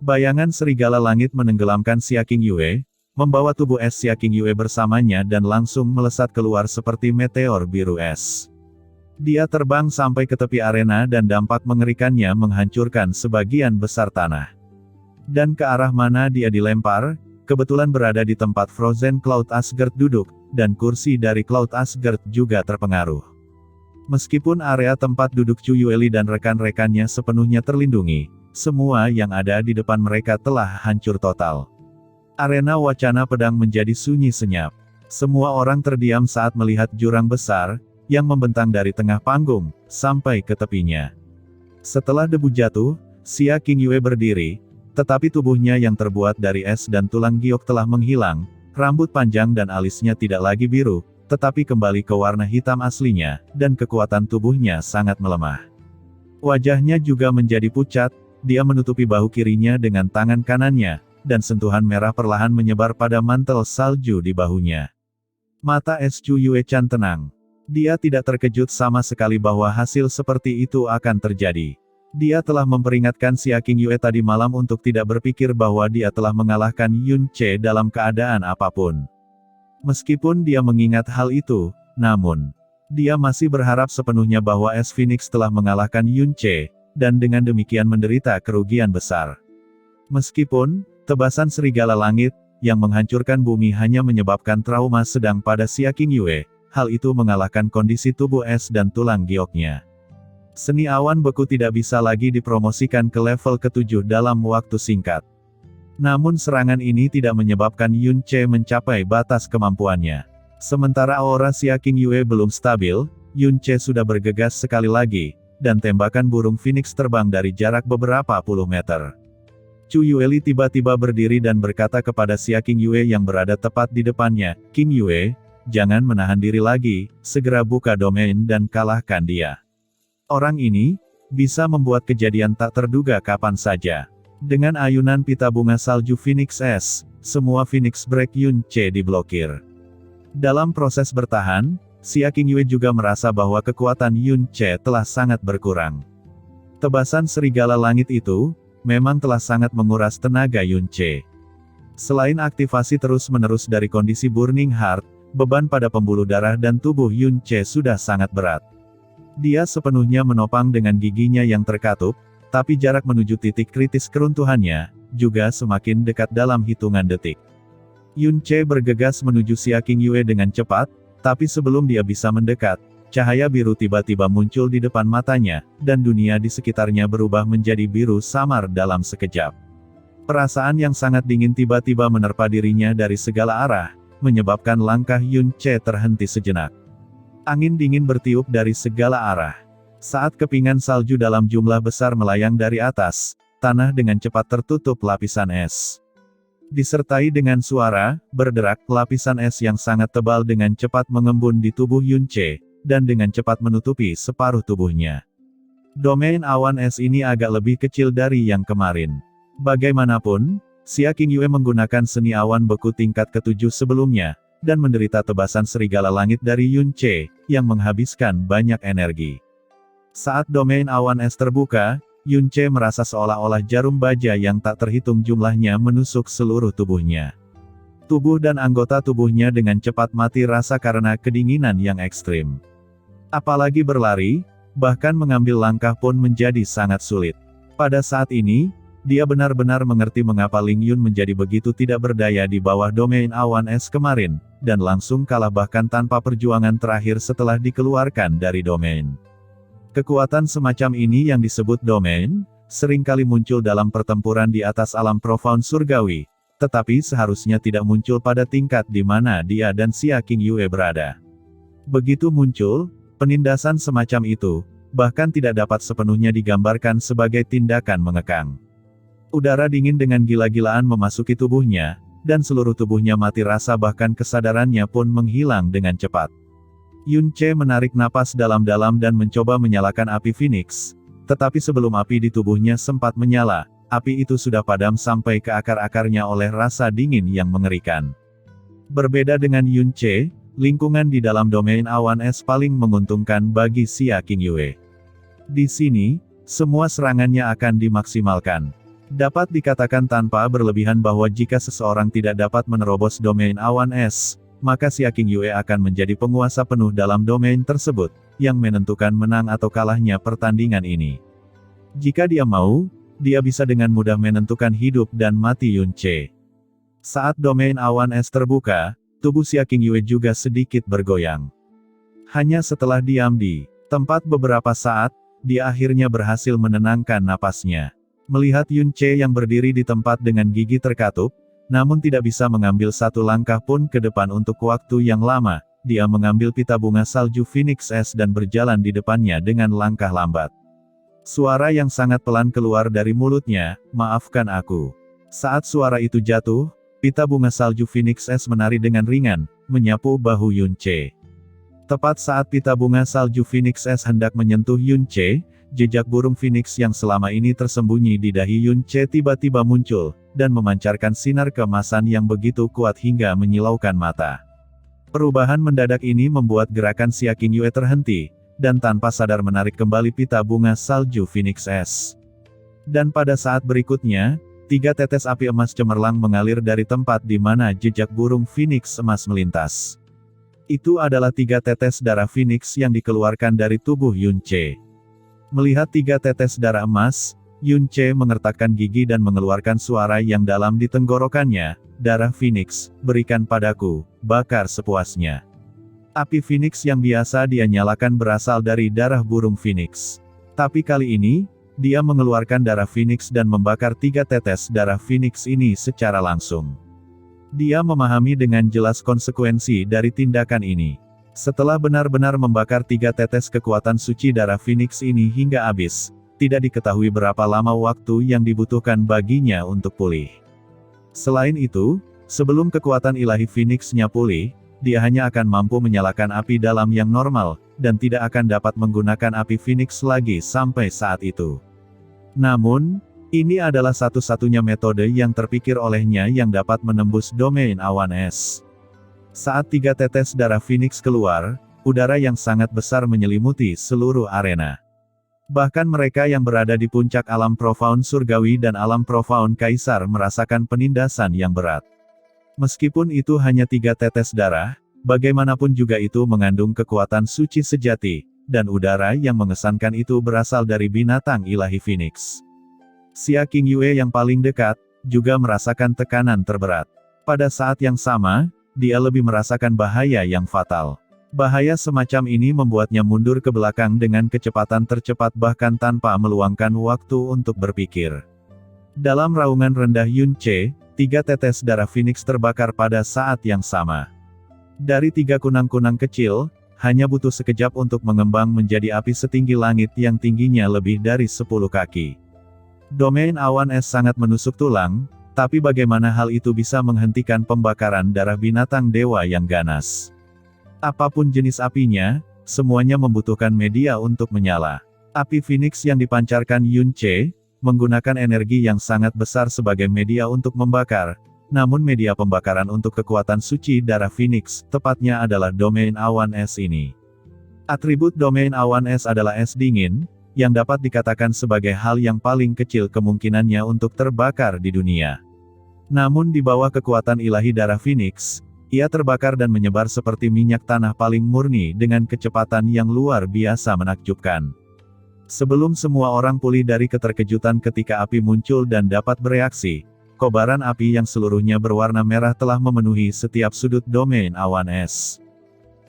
Bayangan serigala langit menenggelamkan Xia King Yue, membawa tubuh es Xia King Yue bersamanya dan langsung melesat keluar seperti meteor biru es. Dia terbang sampai ke tepi arena dan dampak mengerikannya menghancurkan sebagian besar tanah. Dan ke arah mana dia dilempar, kebetulan berada di tempat Frozen Cloud Asgard duduk, dan kursi dari Cloud Asgard juga terpengaruh. Meskipun area tempat duduk Chu Yueli dan rekan-rekannya sepenuhnya terlindungi, semua yang ada di depan mereka telah hancur total. Arena wacana pedang menjadi sunyi senyap. Semua orang terdiam saat melihat jurang besar, yang membentang dari tengah panggung, sampai ke tepinya. Setelah debu jatuh, Xia King Yue berdiri, tetapi tubuhnya yang terbuat dari es dan tulang giok telah menghilang, rambut panjang dan alisnya tidak lagi biru, tetapi kembali ke warna hitam aslinya, dan kekuatan tubuhnya sangat melemah. Wajahnya juga menjadi pucat, dia menutupi bahu kirinya dengan tangan kanannya, dan sentuhan merah perlahan menyebar pada mantel salju di bahunya. Mata es Chu Yue-chan tenang. Dia tidak terkejut sama sekali bahwa hasil seperti itu akan terjadi. Dia telah memperingatkan Xia King Yue tadi malam untuk tidak berpikir bahwa dia telah mengalahkan Yun Che dalam keadaan apapun. Meskipun dia mengingat hal itu, namun, dia masih berharap sepenuhnya bahwa es Phoenix telah mengalahkan Yun Che, dan dengan demikian menderita kerugian besar. Meskipun, tebasan serigala langit, yang menghancurkan bumi hanya menyebabkan trauma sedang pada Xia King Yue, hal itu mengalahkan kondisi tubuh es dan tulang gioknya. Seni awan beku tidak bisa lagi dipromosikan ke level ke-7 dalam waktu singkat. Namun serangan ini tidak menyebabkan Yun Che mencapai batas kemampuannya. Sementara aura Xia King Yue belum stabil, Yun Che sudah bergegas sekali lagi, dan tembakan burung Phoenix terbang dari jarak beberapa puluh meter. Chu Yueli tiba-tiba berdiri dan berkata kepada Xia King Yue yang berada tepat di depannya, "King Yue, jangan menahan diri lagi, segera buka domain dan kalahkan dia. Orang ini, bisa membuat kejadian tak terduga kapan saja." Dengan ayunan pita bunga salju Phoenix S, semua Phoenix Break Yun Che diblokir. Dalam proses bertahan, Xia King Yue juga merasa bahwa kekuatan Yun Che telah sangat berkurang. Tebasan serigala langit itu, memang telah sangat menguras tenaga Yun Che. Selain aktivasi terus-menerus dari kondisi Burning Heart, beban pada pembuluh darah dan tubuh Yun Che sudah sangat berat. Dia sepenuhnya menopang dengan giginya yang terkatup, tapi jarak menuju titik kritis keruntuhannya, juga semakin dekat dalam hitungan detik. Yun Che bergegas menuju Xia King Yue dengan cepat, tapi sebelum dia bisa mendekat, cahaya biru tiba-tiba muncul di depan matanya, dan dunia di sekitarnya berubah menjadi biru samar dalam sekejap. Perasaan yang sangat dingin tiba-tiba menerpa dirinya dari segala arah, menyebabkan langkah Yun Che terhenti sejenak. Angin dingin bertiup dari segala arah. Saat kepingan salju dalam jumlah besar melayang dari atas, tanah dengan cepat tertutup lapisan es. Disertai dengan suara berderak, lapisan es yang sangat tebal dengan cepat mengembun di tubuh Yun Che, dan dengan cepat menutupi separuh tubuhnya. Domain awan es ini agak lebih kecil dari yang kemarin. Bagaimanapun, Xia King Yue menggunakan seni awan beku tingkat ke-7 sebelumnya, dan menderita tebasan serigala langit dari Yun Che, yang menghabiskan banyak energi. Saat domain awan es terbuka, Yun Che merasa seolah-olah jarum baja yang tak terhitung jumlahnya menusuk seluruh tubuhnya. Tubuh dan anggota tubuhnya dengan cepat mati rasa karena kedinginan yang ekstrim. Apalagi berlari, bahkan mengambil langkah pun menjadi sangat sulit. Pada saat ini, dia benar-benar mengerti mengapa Ling Yun menjadi begitu tidak berdaya di bawah domain awan es kemarin, dan langsung kalah bahkan tanpa perjuangan terakhir setelah dikeluarkan dari domain. Kekuatan semacam ini yang disebut domain, seringkali muncul dalam pertempuran di atas alam profound surgawi, tetapi seharusnya tidak muncul pada tingkat di mana dia dan Xia King Yue berada. Begitu muncul, penindasan semacam itu, bahkan tidak dapat sepenuhnya digambarkan sebagai tindakan mengekang. Udara dingin dengan gila-gilaan memasuki tubuhnya, dan seluruh tubuhnya mati rasa bahkan kesadarannya pun menghilang dengan cepat. Yun Ce menarik napas dalam-dalam dan mencoba menyalakan api Phoenix. Tetapi sebelum api di tubuhnya sempat menyala, api itu sudah padam sampai ke akar-akarnya oleh rasa dingin yang mengerikan. Berbeda dengan Yun Ce, lingkungan di dalam domain awan es paling menguntungkan bagi Xia Qingyue. Di sini, semua serangannya akan dimaksimalkan. Dapat dikatakan tanpa berlebihan bahwa jika seseorang tidak dapat menerobos domain awan es, maka Xia Qingyue akan menjadi penguasa penuh dalam domain tersebut, yang menentukan menang atau kalahnya pertandingan ini. Jika dia mau, dia bisa dengan mudah menentukan hidup dan mati Yun Ce. Saat domain awan es terbuka, tubuh Xia Qingyue juga sedikit bergoyang. Hanya setelah diam di tempat beberapa saat, dia akhirnya berhasil menenangkan napasnya. Melihat Yun Ce yang berdiri di tempat dengan gigi terkatup, namun tidak bisa mengambil satu langkah pun ke depan untuk waktu yang lama, dia mengambil pita bunga salju Phoenix Es dan berjalan di depannya dengan langkah lambat. Suara yang sangat pelan keluar dari mulutnya, "Maafkan aku." Saat suara itu jatuh, pita bunga salju Phoenix Es menari dengan ringan, menyapu bahu Yun Ce. Tepat saat pita bunga salju Phoenix Es hendak menyentuh Yun Ce, jejak burung Phoenix yang selama ini tersembunyi di dahi Yun Ce tiba-tiba muncul, dan memancarkan sinar keemasan yang begitu kuat hingga menyilaukan mata. Perubahan mendadak ini membuat gerakan Xia Qingyue terhenti, dan tanpa sadar menarik kembali pita bunga salju Phoenix Es. Dan pada saat berikutnya, 3 tetes api emas cemerlang mengalir dari tempat di mana jejak burung Phoenix emas melintas. Itu adalah 3 tetes darah Phoenix yang dikeluarkan dari tubuh Yun Ce. Melihat 3 tetes darah emas, Yun Ce mengertakkan gigi dan mengeluarkan suara yang dalam di tenggorokannya, "Darah Phoenix, berikan padaku, bakar sepuasnya." Api Phoenix yang biasa dia nyalakan berasal dari darah burung Phoenix. Tapi kali ini, dia mengeluarkan darah Phoenix dan membakar 3 tetes darah Phoenix ini secara langsung. Dia memahami dengan jelas konsekuensi dari tindakan ini. Setelah benar-benar membakar 3 tetes kekuatan suci darah Phoenix ini hingga habis, tidak diketahui berapa lama waktu yang dibutuhkan baginya untuk pulih. Selain itu, sebelum kekuatan ilahi Phoenix-nya pulih, dia hanya akan mampu menyalakan api dalam yang normal, dan tidak akan dapat menggunakan api Phoenix lagi sampai saat itu. Namun, ini adalah satu-satunya metode yang terpikir olehnya yang dapat menembus domain awan es. Saat 3 tetes darah Phoenix keluar, udara yang sangat besar menyelimuti seluruh arena. Bahkan mereka yang berada di puncak alam profound surgawi dan alam profound kaisar merasakan penindasan yang berat. Meskipun itu hanya 3 tetes darah, bagaimanapun juga itu mengandung kekuatan suci sejati, dan udara yang mengesankan itu berasal dari binatang ilahi Phoenix. Xia Qingyue yang paling dekat, juga merasakan tekanan terberat. Pada saat yang sama, dia lebih merasakan bahaya yang fatal. Bahaya semacam ini membuatnya mundur ke belakang dengan kecepatan tercepat bahkan tanpa meluangkan waktu untuk berpikir. Dalam raungan rendah Yun Ce, 3 tetes darah Phoenix terbakar pada saat yang sama. Dari 3 kunang-kunang kecil, hanya butuh sekejap untuk mengembang menjadi api setinggi langit yang tingginya lebih dari 10 kaki. Domain awan es sangat menusuk tulang, tapi bagaimana hal itu bisa menghentikan pembakaran darah binatang dewa yang ganas? Apapun jenis apinya, semuanya membutuhkan media untuk menyala. Api Phoenix yang dipancarkan Yun Ce, menggunakan energi yang sangat besar sebagai media untuk membakar, namun media pembakaran untuk kekuatan suci darah Phoenix, tepatnya adalah domain awan es ini. Atribut domain awan es adalah es dingin, yang dapat dikatakan sebagai hal yang paling kecil kemungkinannya untuk terbakar di dunia. Namun di bawah kekuatan ilahi darah Phoenix, ia terbakar dan menyebar seperti minyak tanah paling murni dengan kecepatan yang luar biasa menakjubkan. Sebelum semua orang pulih dari keterkejutan ketika api muncul dan dapat bereaksi, kobaran api yang seluruhnya berwarna merah telah memenuhi setiap sudut domain awan es.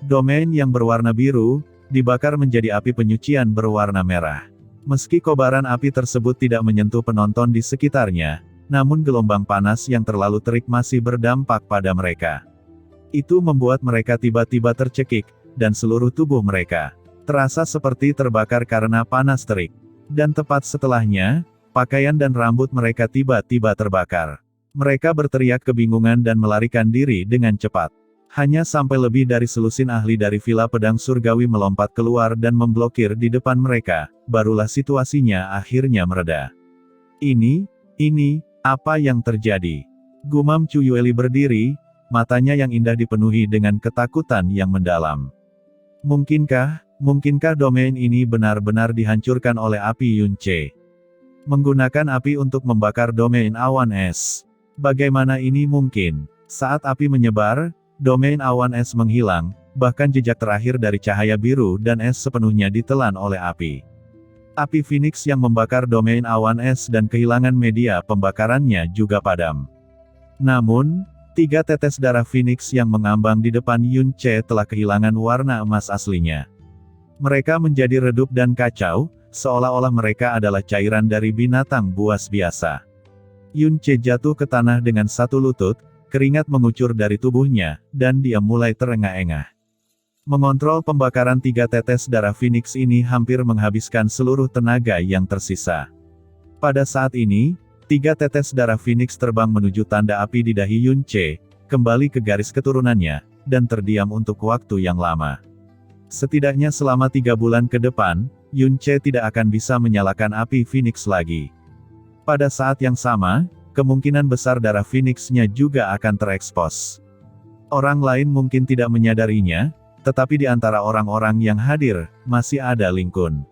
Domain yang berwarna biru, dibakar menjadi api penyucian berwarna merah. Meski kobaran api tersebut tidak menyentuh penonton di sekitarnya, namun gelombang panas yang terlalu terik masih berdampak pada mereka. Itu membuat mereka tiba-tiba tercekik, dan seluruh tubuh mereka terasa seperti terbakar karena panas terik. Dan tepat setelahnya, pakaian dan rambut mereka tiba-tiba terbakar. Mereka berteriak kebingungan dan melarikan diri dengan cepat. Hanya sampai lebih dari selusin ahli dari Villa Pedang Surgawi melompat keluar dan memblokir di depan mereka, barulah situasinya akhirnya mereda. Ini, apa yang terjadi? Gumam Chu Yueli berdiri, matanya yang indah dipenuhi dengan ketakutan yang mendalam. Mungkinkah domain ini benar-benar dihancurkan oleh api Yunce? Menggunakan api untuk membakar domain awan es. Bagaimana ini mungkin? Saat api menyebar, domain awan es menghilang, bahkan jejak terakhir dari cahaya biru dan es sepenuhnya ditelan oleh api. Api Phoenix yang membakar domain awan es dan kehilangan media pembakarannya juga padam. Namun, 3 tetes darah Phoenix yang mengambang di depan Yunce telah kehilangan warna emas aslinya. Mereka menjadi redup dan kacau, seolah-olah mereka adalah cairan dari binatang buas biasa. Yunce jatuh ke tanah dengan satu lutut, keringat mengucur dari tubuhnya, dan dia mulai terengah-engah. Mengontrol pembakaran 3 tetes darah Phoenix ini hampir menghabiskan seluruh tenaga yang tersisa. Pada saat ini, 3 tetes darah Phoenix terbang menuju tanda api di dahi Yunce, kembali ke garis keturunannya, dan terdiam untuk waktu yang lama. Setidaknya selama 3 bulan ke depan, Yunce tidak akan bisa menyalakan api Phoenix lagi. Pada saat yang sama, kemungkinan besar darah Phoenix-nya juga akan terekspos. Orang lain mungkin tidak menyadarinya, tetapi di antara orang-orang yang hadir, masih ada Ling Kun.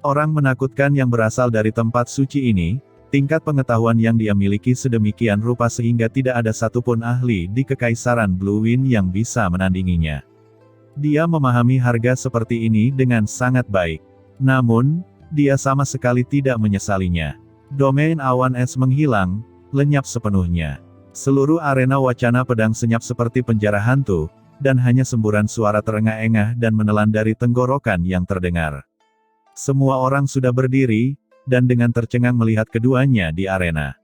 Orang menakutkan yang berasal dari tempat suci ini, tingkat pengetahuan yang dia miliki sedemikian rupa sehingga tidak ada satupun ahli di Kekaisaran Blue Wind yang bisa menandinginya. Dia memahami harga seperti ini dengan sangat baik. Namun, dia sama sekali tidak menyesalinya. Domain awan es menghilang, lenyap sepenuhnya. Seluruh arena wacana pedang senyap seperti penjara hantu, dan hanya semburan suara terengah-engah dan menelan dari tenggorokan yang terdengar. Semua orang sudah berdiri, dan dengan tercengang melihat keduanya di arena.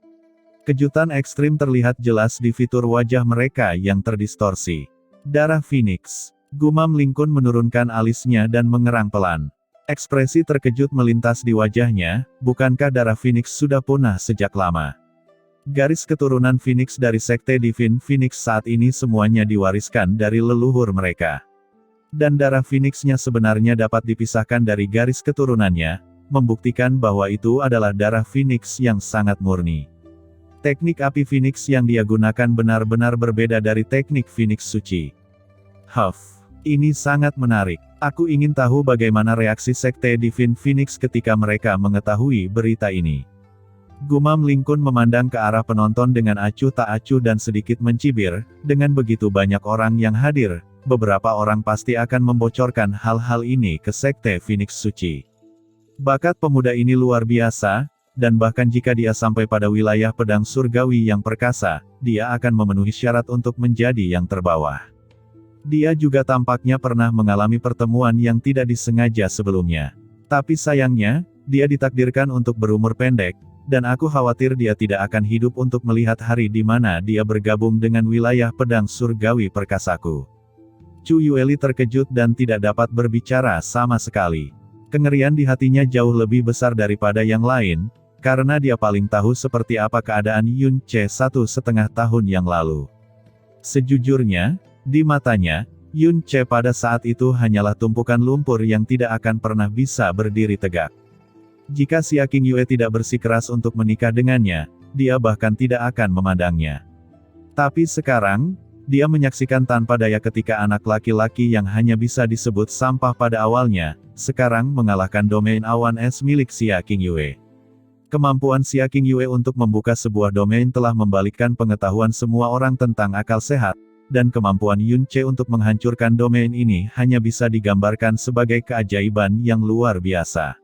Kejutan ekstrim terlihat jelas di fitur wajah mereka yang terdistorsi. Darah Phoenix. Gumam Ling Kun menurunkan alisnya dan mengerang pelan. Ekspresi terkejut melintas di wajahnya, bukankah darah Phoenix sudah punah sejak lama? Garis keturunan Phoenix dari Sekte Divine Phoenix saat ini semuanya diwariskan dari leluhur mereka. Dan darah Phoenix-nya sebenarnya dapat dipisahkan dari garis keturunannya, membuktikan bahwa itu adalah darah Phoenix yang sangat murni. Teknik api Phoenix yang dia gunakan benar-benar berbeda dari teknik Phoenix suci. Ini sangat menarik. Aku ingin tahu bagaimana reaksi Sekte Divine Phoenix ketika mereka mengetahui berita ini. Gumam Ling Kun memandang ke arah penonton dengan acuh tak acuh dan sedikit mencibir, dengan begitu banyak orang yang hadir, beberapa orang pasti akan membocorkan hal-hal ini ke Sekte Phoenix Suci. Bakat pemuda ini luar biasa, dan bahkan jika dia sampai pada wilayah pedang surgawi yang perkasa, dia akan memenuhi syarat untuk menjadi yang terbawah. Dia juga tampaknya pernah mengalami pertemuan yang tidak disengaja sebelumnya. Tapi sayangnya, dia ditakdirkan untuk berumur pendek, dan aku khawatir dia tidak akan hidup untuk melihat hari di mana dia bergabung dengan wilayah pedang surgawi perkasaku. Chu Yueli terkejut dan tidak dapat berbicara sama sekali. Kengerian di hatinya jauh lebih besar daripada yang lain, karena dia paling tahu seperti apa keadaan Yunce 1,5 tahun yang lalu. Sejujurnya, di matanya, Yunce pada saat itu hanyalah tumpukan lumpur yang tidak akan pernah bisa berdiri tegak. Jika Xia Qingyue tidak bersikeras untuk menikah dengannya, dia bahkan tidak akan memandangnya. Tapi sekarang, dia menyaksikan tanpa daya ketika anak laki-laki yang hanya bisa disebut sampah pada awalnya, sekarang mengalahkan domain awan es milik Xia Qingyue. Kemampuan Xia Qingyue untuk membuka sebuah domain telah membalikkan pengetahuan semua orang tentang akal sehat, dan kemampuan Yunce untuk menghancurkan domain ini hanya bisa digambarkan sebagai keajaiban yang luar biasa.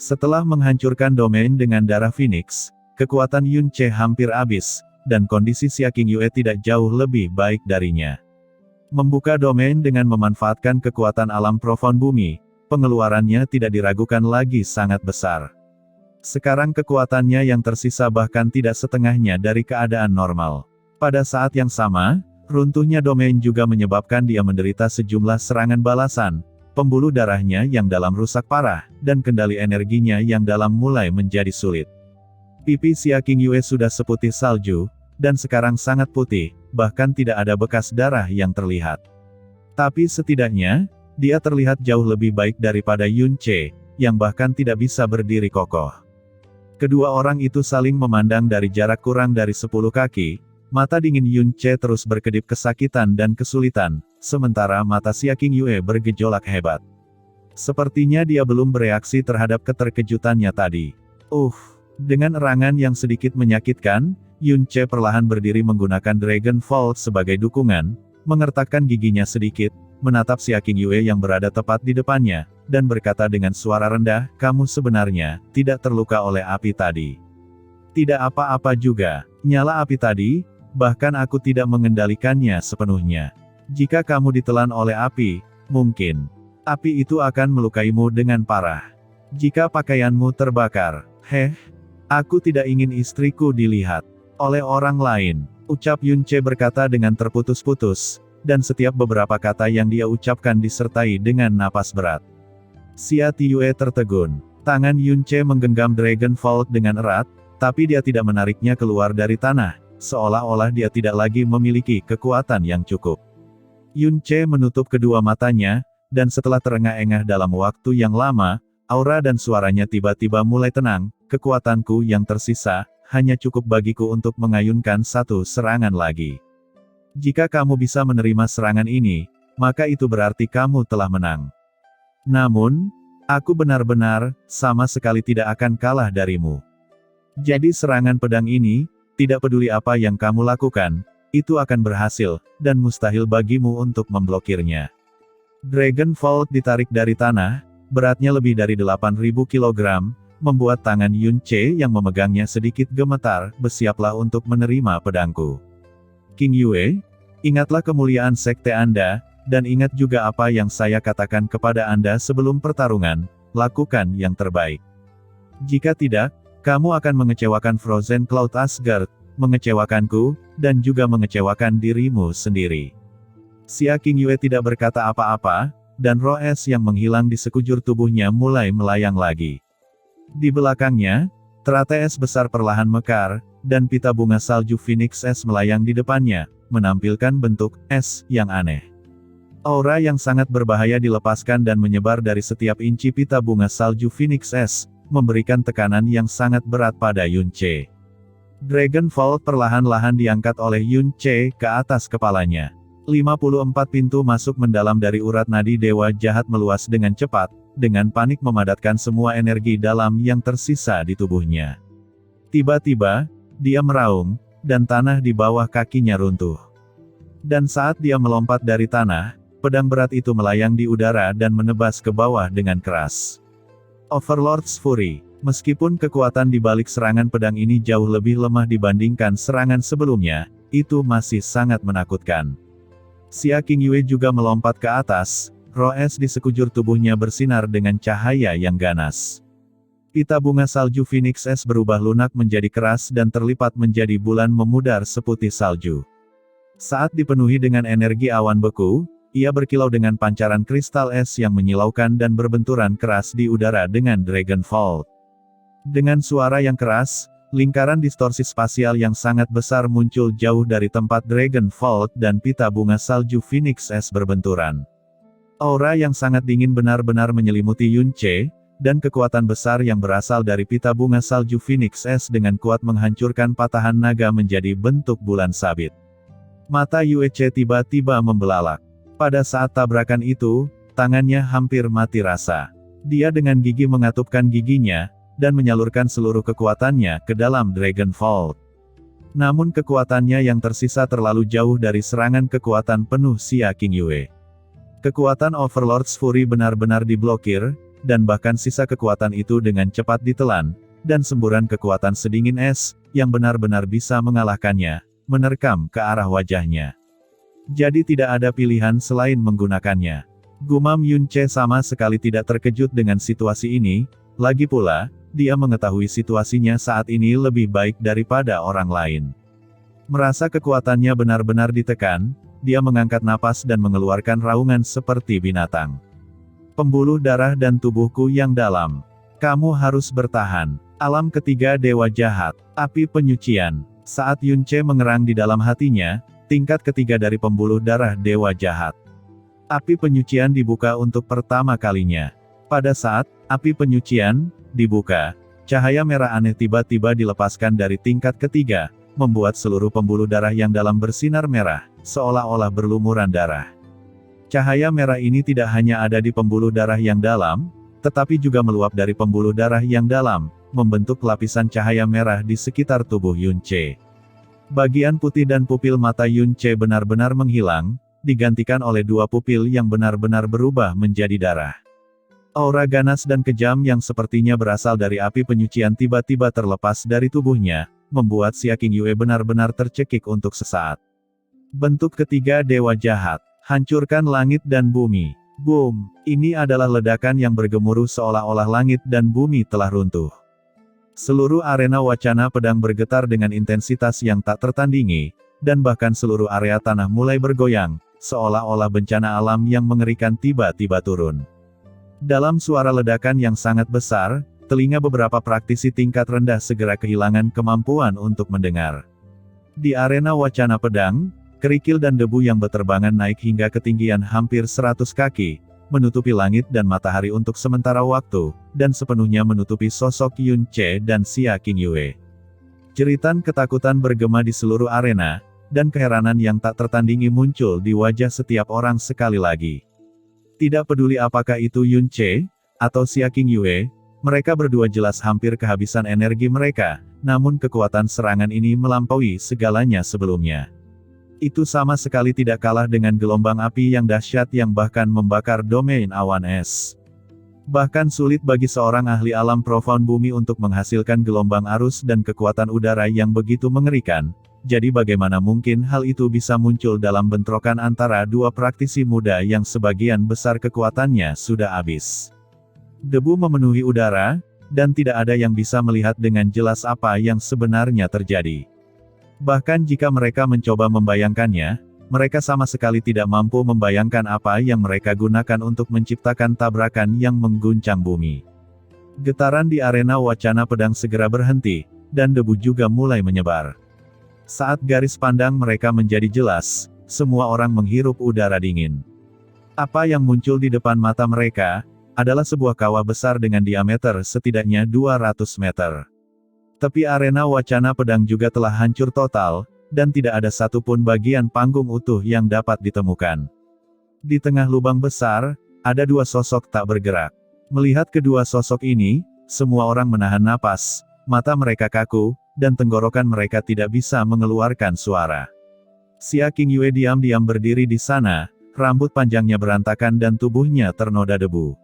Setelah menghancurkan domain dengan darah Phoenix, kekuatan Yunce hampir habis, dan kondisi Xia Qingyue tidak jauh lebih baik darinya. Membuka domain dengan memanfaatkan kekuatan alam profan bumi, pengeluarannya tidak diragukan lagi sangat besar. Sekarang kekuatannya yang tersisa bahkan tidak setengahnya dari keadaan normal. Pada saat yang sama, runtuhnya domain juga menyebabkan dia menderita sejumlah serangan balasan, pembuluh darahnya yang dalam rusak parah, dan kendali energinya yang dalam mulai menjadi sulit. Pipi Xia Qingyue sudah seputih salju, dan sekarang sangat putih, bahkan tidak ada bekas darah yang terlihat. Tapi setidaknya, dia terlihat jauh lebih baik daripada Yun Che, yang bahkan tidak bisa berdiri kokoh. Kedua orang itu saling memandang dari jarak kurang dari 10 kaki, mata dingin Yun Che terus berkedip kesakitan dan kesulitan, sementara mata Xia Qingyue bergejolak hebat. Sepertinya dia belum bereaksi terhadap keterkejutannya tadi. Dengan erangan yang sedikit menyakitkan, Yun Che perlahan berdiri menggunakan Dragon Vault sebagai dukungan, mengertakkan giginya sedikit, menatap Xia Qingyue yang berada tepat di depannya, dan berkata dengan suara rendah, "Kamu sebenarnya tidak terluka oleh api tadi." "Tidak apa-apa juga. Nyala api tadi, bahkan aku tidak mengendalikannya sepenuhnya. Jika kamu ditelan oleh api, mungkin api itu akan melukaimu dengan parah. Jika pakaianmu terbakar, aku tidak ingin istriku dilihat oleh orang lain," ucap Yun Che berkata dengan terputus-putus, dan setiap beberapa kata yang dia ucapkan disertai dengan napas berat. Xia Qingyue tertegun. Tangan Yun Che menggenggam Dragon Vault dengan erat, tapi dia tidak menariknya keluar dari tanah, seolah-olah dia tidak lagi memiliki kekuatan yang cukup. Yun Che menutup kedua matanya, dan setelah terengah-engah dalam waktu yang lama, aura dan suaranya tiba-tiba mulai tenang. "Kekuatanku yang tersisa, hanya cukup bagiku untuk mengayunkan satu serangan lagi. Jika kamu bisa menerima serangan ini, maka itu berarti kamu telah menang. Namun, aku benar-benar, sama sekali tidak akan kalah darimu. Jadi serangan pedang ini, tidak peduli apa yang kamu lakukan, itu akan berhasil, dan mustahil bagimu untuk memblokirnya." Dragon Vault ditarik dari tanah, beratnya lebih dari 8.000 kg, membuat tangan Yun Che yang memegangnya sedikit gemetar. "Bersiaplah untuk menerima pedangku. Qingyue, ingatlah kemuliaan sekte Anda, dan ingat juga apa yang saya katakan kepada Anda sebelum pertarungan, lakukan yang terbaik. Jika tidak, kamu akan mengecewakan Frozen Cloud Asgard, mengecewakanku, dan juga mengecewakan dirimu sendiri." Xia Qingyue tidak berkata apa-apa, dan roh es yang menghilang di sekujur tubuhnya mulai melayang lagi. Di belakangnya, teratai es besar perlahan mekar, dan pita bunga salju Phoenix es melayang di depannya, menampilkan bentuk es yang aneh. Aura yang sangat berbahaya dilepaskan dan menyebar dari setiap inci pita bunga salju Phoenix es, memberikan tekanan yang sangat berat pada Yun Che. Dragon Vault perlahan-lahan diangkat oleh Yun Che ke atas kepalanya. 54 pintu masuk mendalam dari urat nadi dewa jahat meluas dengan cepat, dengan panik memadatkan semua energi dalam yang tersisa di tubuhnya. Tiba-tiba, dia meraung, dan tanah di bawah kakinya runtuh. Dan saat dia melompat dari tanah, pedang berat itu melayang di udara dan menebas ke bawah dengan keras. Overlord's Fury. Meskipun kekuatan di balik serangan pedang ini jauh lebih lemah dibandingkan serangan sebelumnya, itu masih sangat menakutkan. Xia Qingyue juga melompat ke atas, roh es di sekujur tubuhnya bersinar dengan cahaya yang ganas. Pita bunga salju Phoenix es berubah lunak menjadi keras dan terlipat menjadi bulan memudar seputih salju. Saat dipenuhi dengan energi awan beku, ia berkilau dengan pancaran kristal es yang menyilaukan dan berbenturan keras di udara dengan Dragon Vault. Dengan suara yang keras, lingkaran distorsi spasial yang sangat besar muncul jauh dari tempat Dragon Vault dan pita bunga salju Phoenix es berbenturan. Aura yang sangat dingin benar-benar menyelimuti Yun Che, dan kekuatan besar yang berasal dari pita bunga salju Phoenix es dengan kuat menghancurkan patahan naga menjadi bentuk bulan sabit. Mata Yue Che tiba-tiba membelalak. Pada saat tabrakan itu, tangannya hampir mati rasa. Dia dengan gigi mengatupkan giginya, dan menyalurkan seluruh kekuatannya ke dalam Dragon Vault. Namun kekuatannya yang tersisa terlalu jauh dari serangan kekuatan penuh Xia Qingyue. Kekuatan Overlord's Fury benar-benar diblokir, dan bahkan sisa kekuatan itu dengan cepat ditelan, dan semburan kekuatan sedingin es, yang benar-benar bisa mengalahkannya, menerkam ke arah wajahnya. Jadi tidak ada pilihan selain menggunakannya. Gumam Yun Che sama sekali tidak terkejut dengan situasi ini, lagi pula, dia mengetahui situasinya saat ini lebih baik daripada orang lain. Merasa kekuatannya benar-benar ditekan, dia mengangkat napas dan mengeluarkan raungan seperti binatang. "Pembuluh darah dan tubuhku yang dalam. Kamu harus bertahan. Alam ketiga dewa jahat, api penyucian." Saat Yun Ce mengerang di dalam hatinya, tingkat ketiga dari pembuluh darah Dewa Jahat. Api penyucian dibuka untuk pertama kalinya. Pada saat api penyucian dibuka, cahaya merah aneh tiba-tiba dilepaskan dari tingkat ketiga, membuat seluruh pembuluh darah yang dalam bersinar merah, seolah-olah berlumuran darah. Cahaya merah ini tidak hanya ada di pembuluh darah yang dalam, tetapi juga meluap dari pembuluh darah yang dalam, membentuk lapisan cahaya merah di sekitar tubuh Yun Ce. Bagian putih dan pupil mata Yun Ce benar-benar menghilang, digantikan oleh dua pupil yang benar-benar berubah menjadi darah. Aura ganas dan kejam yang sepertinya berasal dari api penyucian tiba-tiba terlepas dari tubuhnya, membuat Xia Qingyue benar-benar tercekik untuk sesaat. Bentuk ketiga Dewa Jahat, hancurkan langit dan bumi. Boom! Ini adalah ledakan yang bergemuruh seolah-olah langit dan bumi telah runtuh. Seluruh arena wacana pedang bergetar dengan intensitas yang tak tertandingi, dan bahkan seluruh area tanah mulai bergoyang, seolah-olah bencana alam yang mengerikan tiba-tiba turun. Dalam suara ledakan yang sangat besar, telinga beberapa praktisi tingkat rendah segera kehilangan kemampuan untuk mendengar. Di arena wacana pedang, kerikil dan debu yang berterbangan naik hingga ketinggian hampir 100 kaki, menutupi langit dan matahari untuk sementara waktu, dan sepenuhnya menutupi sosok Yun Ce dan Xia Qingyue. Jeritan ketakutan bergema di seluruh arena, dan keheranan yang tak tertandingi muncul di wajah setiap orang sekali lagi. Tidak peduli apakah itu Yun Ce, atau Xia Qingyue, mereka berdua jelas hampir kehabisan energi mereka, namun kekuatan serangan ini melampaui segalanya sebelumnya. Itu sama sekali tidak kalah dengan gelombang api yang dahsyat yang bahkan membakar domain awan es. Bahkan sulit bagi seorang ahli alam profound bumi untuk menghasilkan gelombang arus dan kekuatan udara yang begitu mengerikan, jadi bagaimana mungkin hal itu bisa muncul dalam bentrokan antara dua praktisi muda yang sebagian besar kekuatannya sudah habis. Debu memenuhi udara, dan tidak ada yang bisa melihat dengan jelas apa yang sebenarnya terjadi. Bahkan jika mereka mencoba membayangkannya, mereka sama sekali tidak mampu membayangkan apa yang mereka gunakan untuk menciptakan tabrakan yang mengguncang bumi. Getaran di arena wacana pedang segera berhenti, dan debu juga mulai menyebar. Saat garis pandang mereka menjadi jelas, semua orang menghirup udara dingin. Apa yang muncul di depan mata mereka, adalah sebuah kawah besar dengan diameter setidaknya 200 meter. Tepi arena wacana pedang juga telah hancur total, dan tidak ada satupun bagian panggung utuh yang dapat ditemukan. Di tengah lubang besar, ada dua sosok tak bergerak. Melihat kedua sosok ini, semua orang menahan napas, mata mereka kaku, dan tenggorokan mereka tidak bisa mengeluarkan suara. Xia Qingyue diam-diam berdiri di sana, rambut panjangnya berantakan dan tubuhnya ternoda debu.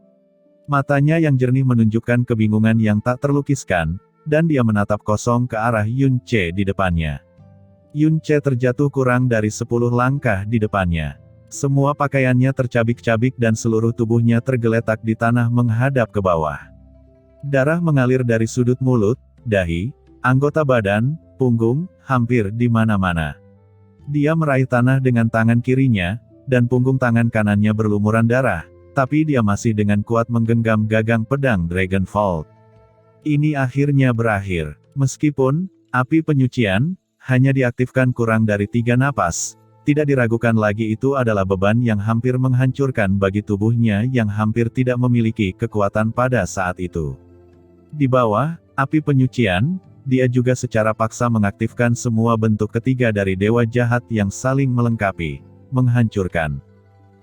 Matanya yang jernih menunjukkan kebingungan yang tak terlukiskan, dan dia menatap kosong ke arah Yun Ce di depannya. Yun Ce terjatuh kurang dari 10 langkah di depannya. Semua pakaiannya tercabik-cabik dan seluruh tubuhnya tergeletak di tanah menghadap ke bawah. Darah mengalir dari sudut mulut, dahi, anggota badan, punggung, hampir di mana-mana. Dia meraih tanah dengan tangan kirinya, dan punggung tangan kanannya berlumuran darah, tapi dia masih dengan kuat menggenggam gagang pedang Dragonfall. Ini akhirnya berakhir. Meskipun api penyucian hanya diaktifkan kurang dari 3 napas, tidak diragukan lagi itu adalah beban yang hampir menghancurkan bagi tubuhnya yang hampir tidak memiliki kekuatan pada saat itu. Di bawah api penyucian, dia juga secara paksa mengaktifkan semua bentuk ketiga dari dewa jahat yang saling melengkapi, menghancurkan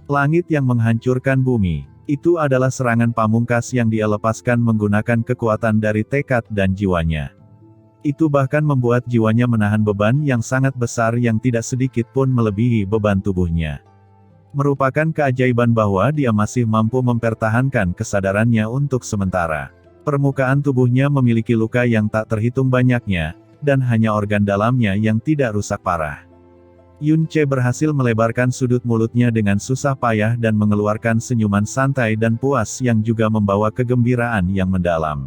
langit yang menghancurkan bumi. Itu adalah serangan pamungkas yang dia lepaskan menggunakan kekuatan dari tekad dan jiwanya. Itu bahkan membuat jiwanya menahan beban yang sangat besar yang tidak sedikit pun melebihi beban tubuhnya. Merupakan keajaiban bahwa dia masih mampu mempertahankan kesadarannya untuk sementara. Permukaan tubuhnya memiliki luka yang tak terhitung banyaknya, dan hanya organ dalamnya yang tidak rusak parah. Yun Ce berhasil melebarkan sudut mulutnya dengan susah payah dan mengeluarkan senyuman santai dan puas yang juga membawa kegembiraan yang mendalam.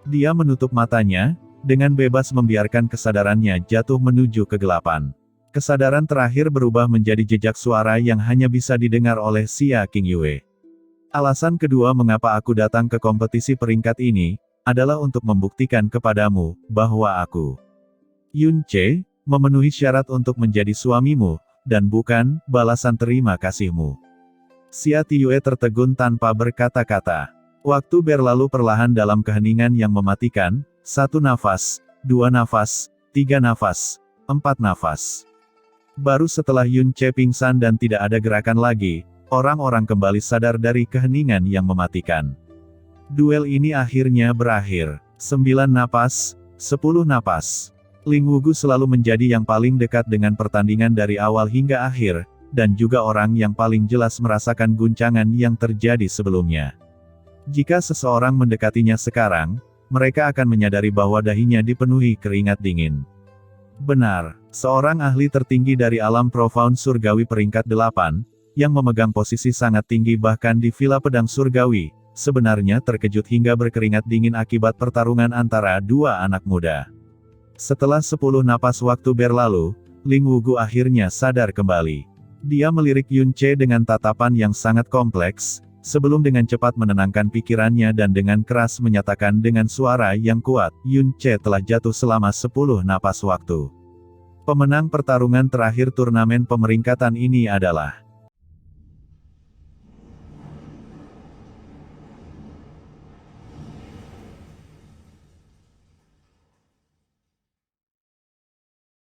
Dia menutup matanya, dengan bebas membiarkan kesadarannya jatuh menuju kegelapan. Kesadaran terakhir berubah menjadi jejak suara yang hanya bisa didengar oleh Xia Qingyue. Alasan kedua mengapa aku datang ke kompetisi peringkat ini, adalah untuk membuktikan kepadamu, bahwa aku Yun Che, memenuhi syarat untuk menjadi suamimu, dan bukan balasan terima kasihmu. Xia Tiyue tertegun tanpa berkata-kata. Waktu berlalu perlahan dalam keheningan yang mematikan, 1 nafas, 2 nafas, 3 nafas, 4 nafas. Baru setelah Yun Che pingsan dan tidak ada gerakan lagi, orang-orang kembali sadar dari keheningan yang mematikan. Duel ini akhirnya berakhir. 9 napas, 10 napas. Ling Wugu selalu menjadi yang paling dekat dengan pertandingan dari awal hingga akhir, dan juga orang yang paling jelas merasakan guncangan yang terjadi sebelumnya. Jika seseorang mendekatinya sekarang, mereka akan menyadari bahwa dahinya dipenuhi keringat dingin. Benar, seorang ahli tertinggi dari alam profound surgawi peringkat 8, yang memegang posisi sangat tinggi bahkan di Villa Pedang Surgawi, sebenarnya terkejut hingga berkeringat dingin akibat pertarungan antara dua anak muda. Setelah 10 napas waktu berlalu, Ling Wugu akhirnya sadar kembali. Dia melirik Yun Che dengan tatapan yang sangat kompleks, sebelum dengan cepat menenangkan pikirannya dan dengan keras menyatakan dengan suara yang kuat, Yun Che telah jatuh selama 10 napas waktu. Pemenang pertarungan terakhir turnamen pemeringkatan ini adalah